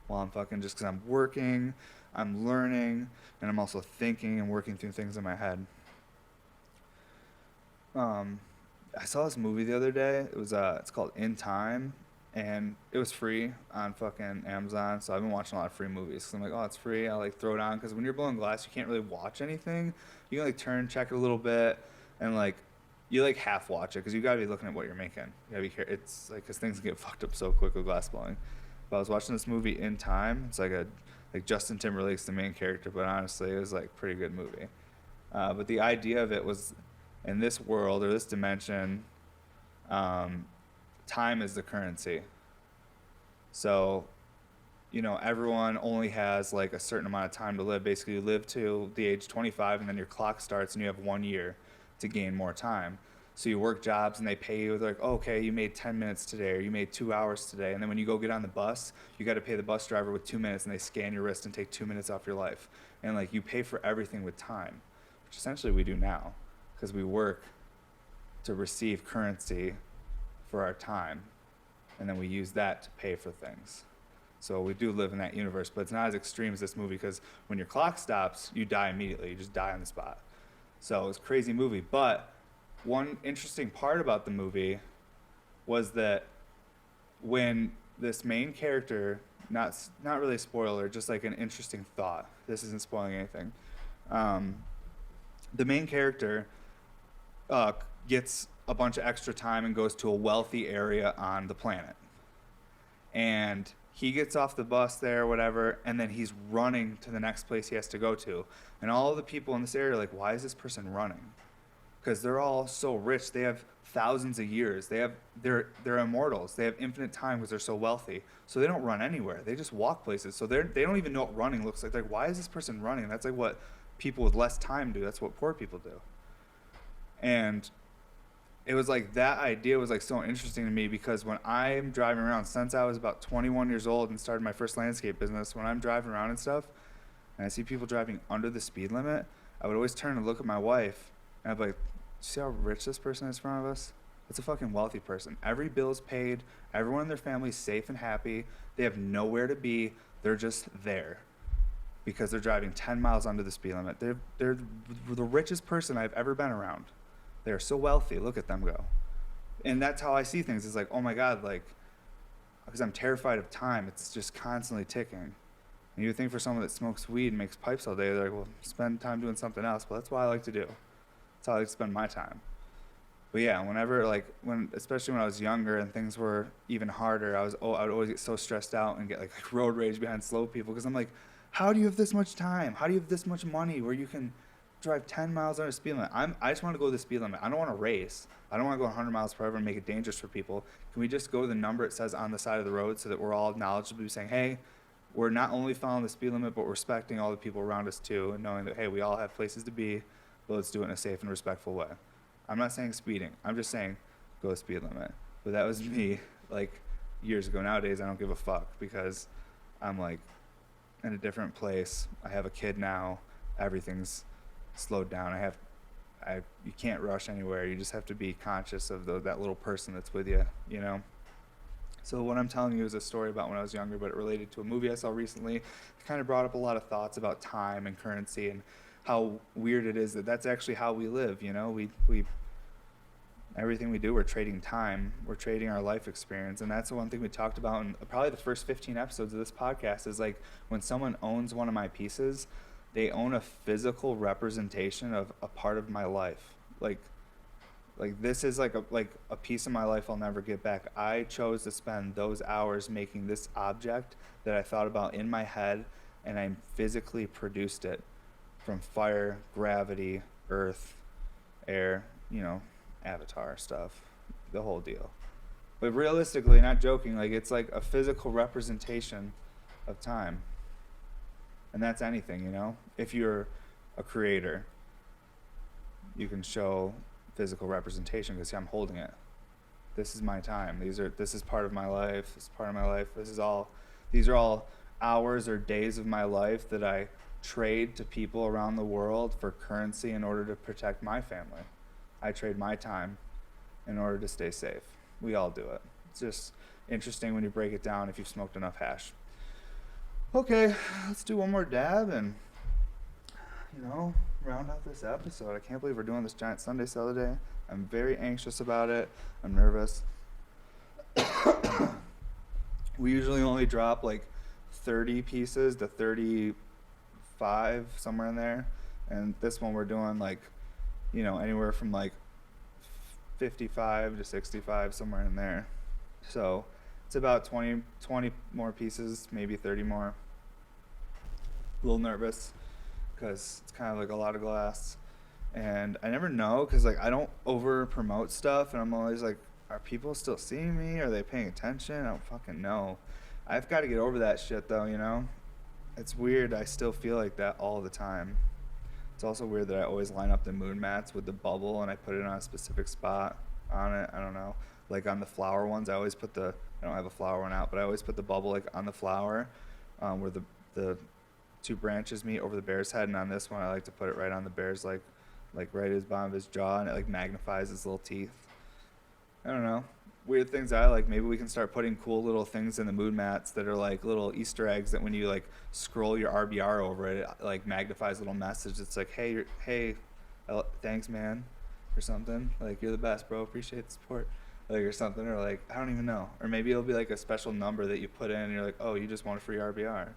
while I'm just because I'm working, I'm learning, and I'm also thinking and working through things in my head. I saw this movie the other day. It was it's called In Time, and it was free on fucking Amazon. So I've been watching a lot of free movies. So I'm oh, it's free. I'll throw it on, because when you're blowing glass, you can't really watch anything. You can turn, check it a little bit, and you half watch it, because you gotta be looking at what you're making. You gotta be careful. It's because things can get fucked up so quick with glass blowing. But I was watching this movie In Time. It's Justin Timberlake's the main character, but honestly, it was pretty good movie. But the idea of it was, in this world or this dimension, time is the currency. So, everyone only has a certain amount of time to live. Basically, you live to the age 25, and then your clock starts, and you have 1 year to gain more time. So you work jobs, and they pay you. They're oh, okay, you made 10 minutes today, or you made 2 hours today. And then when you go get on the bus, you got to pay the bus driver with 2 minutes, and they scan your wrist and take 2 minutes off your life. And you pay for everything with time, which essentially we do now, because we work to receive currency for our time, and then we use that to pay for things. So we do live in that universe, but it's not as extreme as this movie, because when your clock stops, you die immediately. You just die on the spot. So it's a crazy movie. But one interesting part about the movie was that when this main character, not really a spoiler, just an interesting thought. This isn't spoiling anything. The main character gets a bunch of extra time and goes to a wealthy area on the planet. And he gets off the bus there or whatever, and then he's running to the next place he has to go to. And all of the people in this area are why is this person running? Because they're all so rich. They have thousands of years. They're immortals. They have infinite time because they're so wealthy. So they don't run anywhere. They just walk places. So they don't even know what running looks like. Why is this person running? That's what people with less time do. That's what poor people do. And it was that idea was so interesting to me, because when I'm driving around, since I was about 21 years old and started my first landscape business, when I'm driving around and stuff, and I see people driving under the speed limit, I would always turn and look at my wife, and I'd be see how rich this person is in front of us? It's a fucking wealthy person. Every bill's paid. Everyone in their family's safe and happy. They have nowhere to be. They're just there because they're driving 10 miles under the speed limit. They're the richest person I've ever been around. They are so wealthy. Look at them go. And that's how I see things. It's oh my God, because I'm terrified of time. It's just constantly ticking. And you would think for someone that smokes weed and makes pipes all day, they're well, spend time doing something else. But that's what I like to do. That's how I like to spend my time. But yeah, whenever, especially when I was younger and things were even harder, I would always get so stressed out and get road rage behind slow people, because I'm how do you have this much time? How do you have this much money where you can drive 10 miles under the speed limit. I just want to go the speed limit. I don't want to race. I don't want to go 100 miles per hour and make it dangerous for people. Can we just go to the number it says on the side of the road so that we're all knowledgeably saying, hey, we're not only following the speed limit, but we're respecting all the people around us too, and knowing that, hey, we all have places to be, but let's do it in a safe and respectful way. I'm not saying speeding. I'm just saying go the speed limit. But that was me like years ago. Nowadays, I don't give a fuck because I'm like in a different place. I have a kid now. Everything's slowed down. You can't rush anywhere. You just have to be conscious of that little person that's with you, you know? So what I'm telling you is a story about when I was younger, but it related to a movie I saw recently. It kind of brought up a lot of thoughts about time and currency and how weird it is that that's actually how we live, you know? We everything we do, we're trading time. We're trading our life experience. And that's the one thing we talked about in probably the first 15 episodes of this podcast is like when someone owns one of my pieces, they own a physical representation of a part of my life. Like this is like a piece of my life I'll never get back. I chose to spend those hours making this object that I thought about in my head, and I physically produced it from fire, gravity, earth, air, you know, Avatar stuff, the whole deal. But realistically, not joking, like it's like a physical representation of time. And that's anything, you know? If you're a creator, you can show physical representation because I'm holding it. This is my time. This is part of my life. This is part of my life. These are all hours or days of my life that I trade to people around the world for currency in order to protect my family. I trade my time in order to stay safe. We all do it. It's just interesting when you break it down if you've smoked enough hash. Okay, let's do one more dab and, you know, round out this episode. I can't believe we're doing this giant Sunday sale today. I'm very anxious about it. I'm nervous. We usually only drop like 30 pieces to 35, somewhere in there. And this one we're doing like, you know, anywhere from like 55 to 65, somewhere in there. So it's about 20 more pieces, maybe 30 more. A little nervous because it's kind of like a lot of glass. And I never know because like I don't over promote stuff, and I'm always like, are people still seeing me? Are they paying attention? I don't fucking know. I've got to get over that shit though, you know? It's weird. I still feel like that all the time. It's also weird that I always line up the moon mats with the bubble and I put it on a specific spot on it. I don't know. Like on the flower ones, I always put I don't have a flower one out, but I always put the bubble like on the flower where the two branches meet over the bear's head. And on this one, I like to put it right on the bear's like right at his bottom of his jaw, and it like magnifies his little teeth. I don't know. Weird things I like. Maybe we can start putting cool little things in the moon mats that are like little Easter eggs that when you like scroll your RBR over it, it like magnifies a little message. It's like, hey, thanks, man, or something. Like, you're the best, bro. Appreciate the support. Like, or something. Or like, I don't even know. Or maybe it'll be like a special number that you put in and you're like, oh, you just want a free RBR.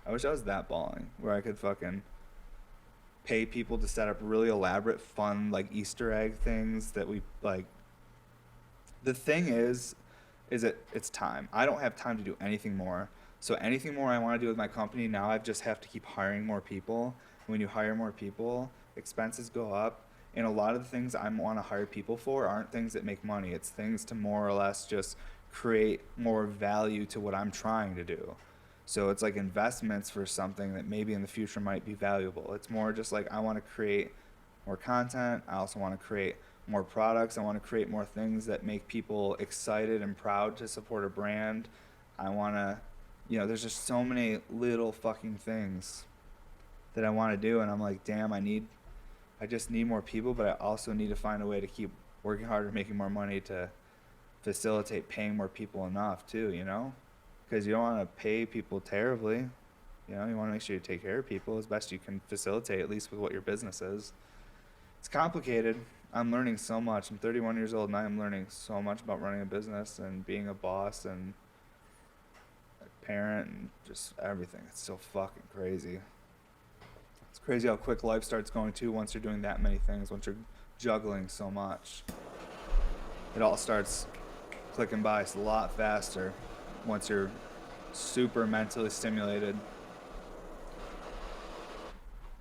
I wish I was that balling where I could fucking pay people to set up really elaborate, fun, like Easter egg things that we like. The thing is it's time. I don't have time to do anything more. So anything more I want to do with my company, now I just have to keep hiring more people. When you hire more people, expenses go up. And a lot of the things I want to hire people for aren't things that make money. It's things to more or less just create more value to what I'm trying to do. So it's like investments for something that maybe in the future might be valuable. It's more just like I want to create more content. I also want to create more products. I want to create more things that make people excited and proud to support a brand. I want to, there's just so many little fucking things that I want to do. And I'm like, damn, I just need more people, but I also need to find a way to keep working harder, making more money to facilitate paying more people enough too, because you don't want to pay people terribly. You want to make sure you take care of people as best you can facilitate, at least with what your business is. It's complicated. I'm learning so much. I'm 31 years old and I am learning so much about running a business and being a boss and a parent and just everything. It's so fucking crazy. It's crazy how quick life starts going too once you're doing that many things, once you're juggling so much. It all starts clicking by a lot faster once you're super mentally stimulated.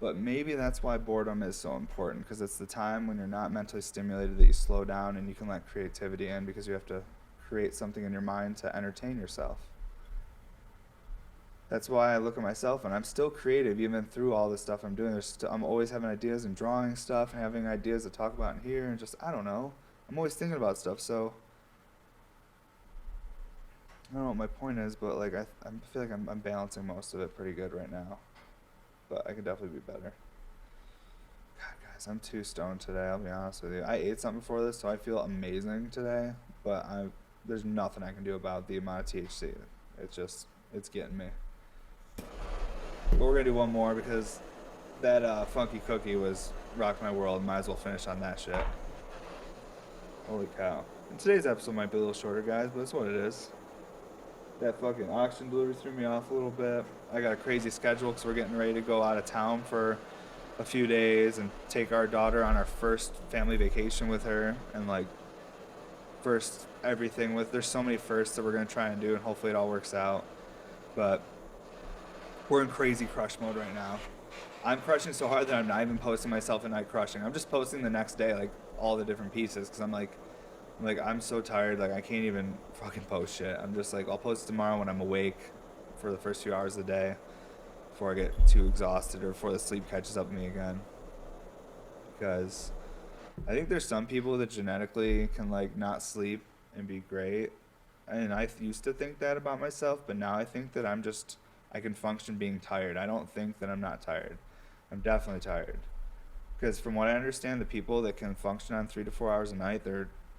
But maybe that's why boredom is so important, because it's the time when you're not mentally stimulated that you slow down and you can let creativity in, because you have to create something in your mind to entertain yourself. That's why I look at myself and I'm still creative even through all the stuff I'm doing. I'm always having ideas and drawing stuff and having ideas to talk about in here, and just, I don't know. I'm always thinking about stuff, so I don't know what my point is, but like I feel like I'm balancing most of it pretty good right now. But I could definitely be better. God, guys, I'm too stoned today, I'll be honest with you. I ate something before this, so I feel amazing today, but there's nothing I can do about the amount of THC. It's getting me. But we're gonna do one more because that funky cookie was rocked my world. Might as well finish on that shit. Holy cow. And today's episode might be a little shorter, guys, but that's what it is. That fucking auction delivery threw me off a little bit. I got a crazy schedule because we're getting ready to go out of town for a few days and take our daughter on our first family vacation with her, and like first everything with, there's so many firsts that we're going to try and do, and hopefully it all works out. But we're in crazy crush mode right now. I'm crushing so hard that I'm not even posting myself at night crushing. I'm just posting the next day, like all the different pieces, because I'm so tired, like I can't even fucking post shit. I'm just like, I'll post tomorrow when I'm awake for the first few hours of the day before I get too exhausted or before the sleep catches up with me again. Because I think there's some people that genetically can like not sleep and be great. And I used to think that about myself, but now I think that I can function being tired. I don't think that I'm not tired. I'm definitely tired. Because from what I understand, the people that can function on 3 to 4 hours a night,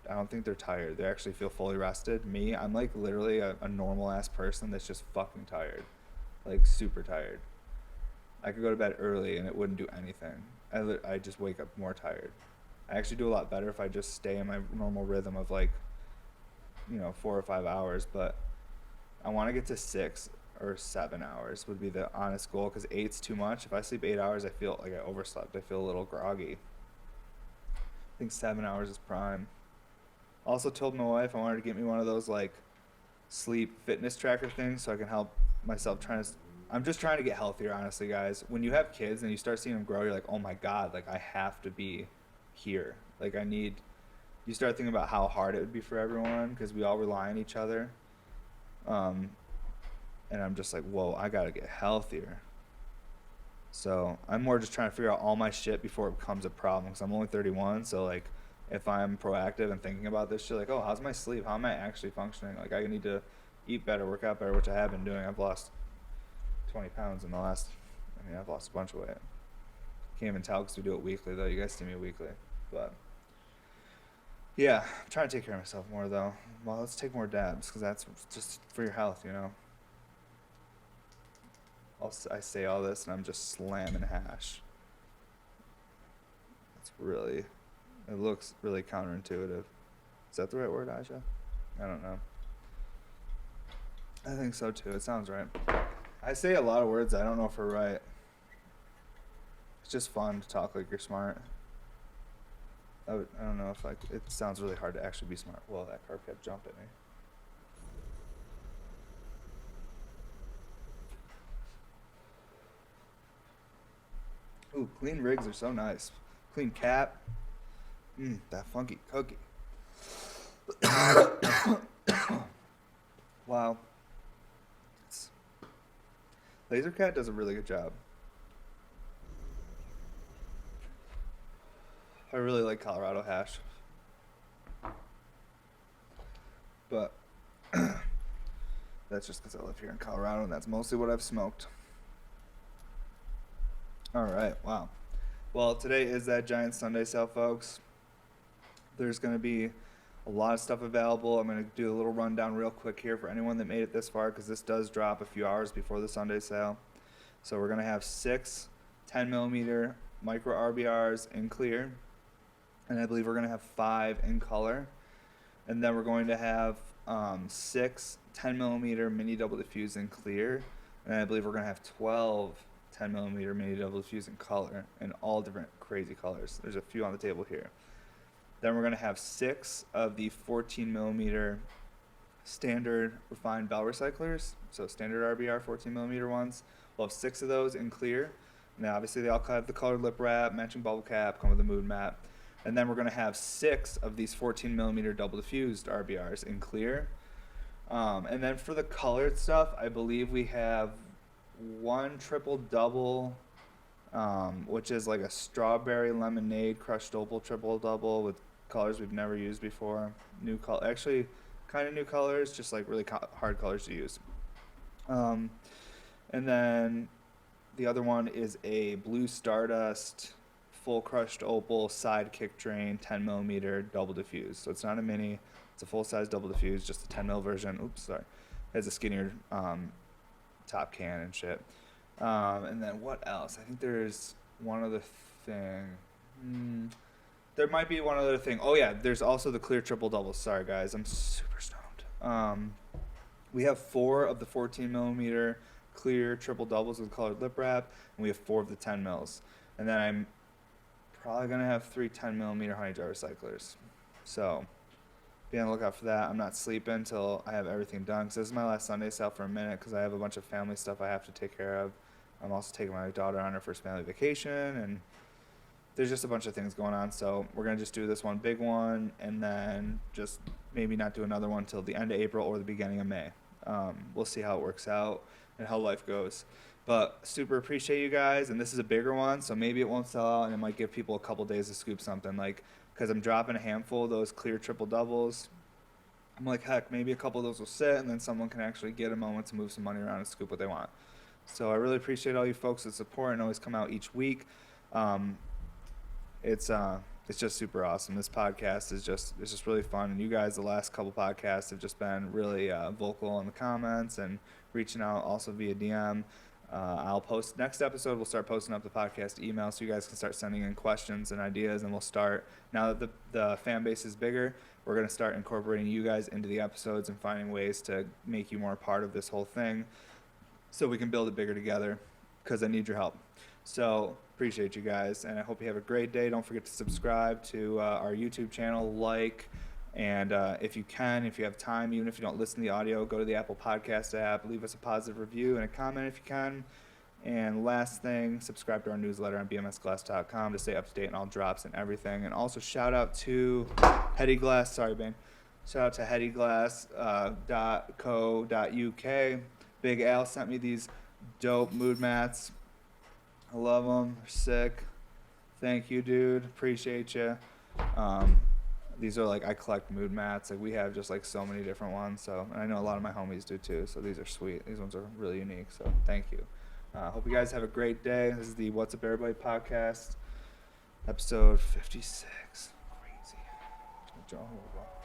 I don't think they're tired. They actually feel fully rested. Me, I'm like literally a normal ass person that's just fucking tired. Like super tired. I could go to bed early and it wouldn't do anything. I just wake up more tired. I actually do a lot better if I just stay in my normal rhythm of like, 4 or 5 hours, but I want to get to 6 or 7 hours would be the honest goal, because 8's too much. If I sleep 8 hours, I feel like I overslept. I feel a little groggy. I think 7 hours is prime. Also told my wife I wanted to get me one of those like sleep fitness tracker things so I can help myself I'm just trying to get healthier, honestly, guys. When you have kids and you start seeing them grow, you're like, oh my God, like I have to be here. Like you start thinking about how hard it would be for everyone because we all rely on each other. And I'm just like, whoa, I gotta get healthier. So I'm more just trying to figure out all my shit before it becomes a problem, because I'm only 31, so like if I'm proactive and thinking about this shit, like, oh, how's my sleep? How am I actually functioning? Like, I need to eat better, work out better, which I have been doing. I've lost 20 pounds in I've lost a bunch of weight. Can't even tell because we do it weekly, though. You guys see me weekly. But, yeah, I'm trying to take care of myself more, though. Well, let's take more dabs, because that's just for your health, I say all this, and I'm just slamming hash. It looks really counterintuitive. Is that the right word, Ijah? I don't know. I think so too. It sounds right. I say a lot of words I don't know if are right. It's just fun to talk like you're smart. I don't know if it sounds really hard to actually be smart. Well, that car kept jumping at me. Ooh, clean rigs are so nice. Clean cap. That funky cookie. Wow. Laser Cat does a really good job. I really like Colorado hash. But that's just because I live here in Colorado, and that's mostly what I've smoked. Alright, wow. Well, today is that giant Sunday sale, folks. There's going to be a lot of stuff available. I'm going to do a little rundown real quick here for anyone that made it this far, because this does drop a few hours before the Sunday sale. So we're going to have 6 10mm micro RBRs in clear, and I believe we're going to have 5 in color. And then we're going to have 6 10mm mini double diffuse in clear, and I believe we're going to have 12 10mm mini double diffuse in color, in all different crazy colors. There's a few on the table here. Then we're going to have 6 of the 14mm standard refined bell recyclers, so standard RBR 14mm ones. We'll have 6 of those in clear. Now, obviously, they all have the colored lip wrap, matching bubble cap, come with a mood map. And then we're going to have 6 of these 14 millimeter double diffused RBRs in clear. And then for the colored stuff, I believe we have 1 triple double, which is like a strawberry lemonade crushed opal triple double with colors we've never used before. New color, actually, kind of new colors, just like really hard colors to use. And then the other one is a blue Stardust full crushed opal side kick drain 10 millimeter double diffuse. So it's not a mini, it's a full size double diffuse, just a 10 mil version. Oops, sorry. It has a skinnier top can and shit. And then what else? I think there's one other thing. There might be one other thing. Oh yeah, there's also the clear triple doubles. Sorry guys, I'm super stoned. We have 4 of the 14 millimeter clear triple doubles with colored lip wrap, and we have 4 of the 10 mils. And then I'm probably gonna have 3 10 millimeter honey jar recyclers. So be on the lookout for that. I'm not sleeping until I have everything done, because this is my last Sunday sale for a minute, because I have a bunch of family stuff I have to take care of. I'm also taking my daughter on her first family vacation, and there's just a bunch of things going on. So we're gonna just do this one big one, and then just maybe not do another one till the end of April or the beginning of May. We'll see how it works out and how life goes. But super appreciate you guys, and this is a bigger one, so maybe it won't sell out, and it might give people a couple days to scoop something, like, because I'm dropping a handful of those clear triple doubles. I'm like, heck, maybe a couple of those will sit, and then someone can actually get a moment to move some money around and scoop what they want. So I really appreciate all you folks that support and always come out each week. It's just super awesome. This podcast is just really fun, and you guys, the last couple podcasts have just been really vocal in the comments and reaching out also via DM. I'll post next episode. We'll start posting up the podcast email, so you guys can start sending in questions and ideas, and we'll start, now that the fan base is bigger, we're going to start incorporating you guys into the episodes and finding ways to make you more a part of this whole thing so we can build it bigger together, because I need your help. So appreciate you guys, and I hope you have a great day. Don't forget to subscribe to our YouTube channel, and if you have time, even if you don't listen to the audio, go to the Apple Podcast app, leave us a positive review and a comment if you can. And last thing, subscribe to our newsletter on bmsglass.com to stay up to date on all drops and everything. And also shout out to Heady Glass. Sorry, Bane. Shout out to headyglass.co.uk. Big Al sent me these dope mood mats. I love them. They're sick. Thank you, dude. Appreciate you. These are like, I collect mood mats. Like, we have just like so many different ones. So, and I know a lot of my homies do too. So these are sweet. These ones are really unique. So thank you. Hope you guys have a great day. This is the What's Up Everybody podcast, episode 56. Crazy. Jehovah.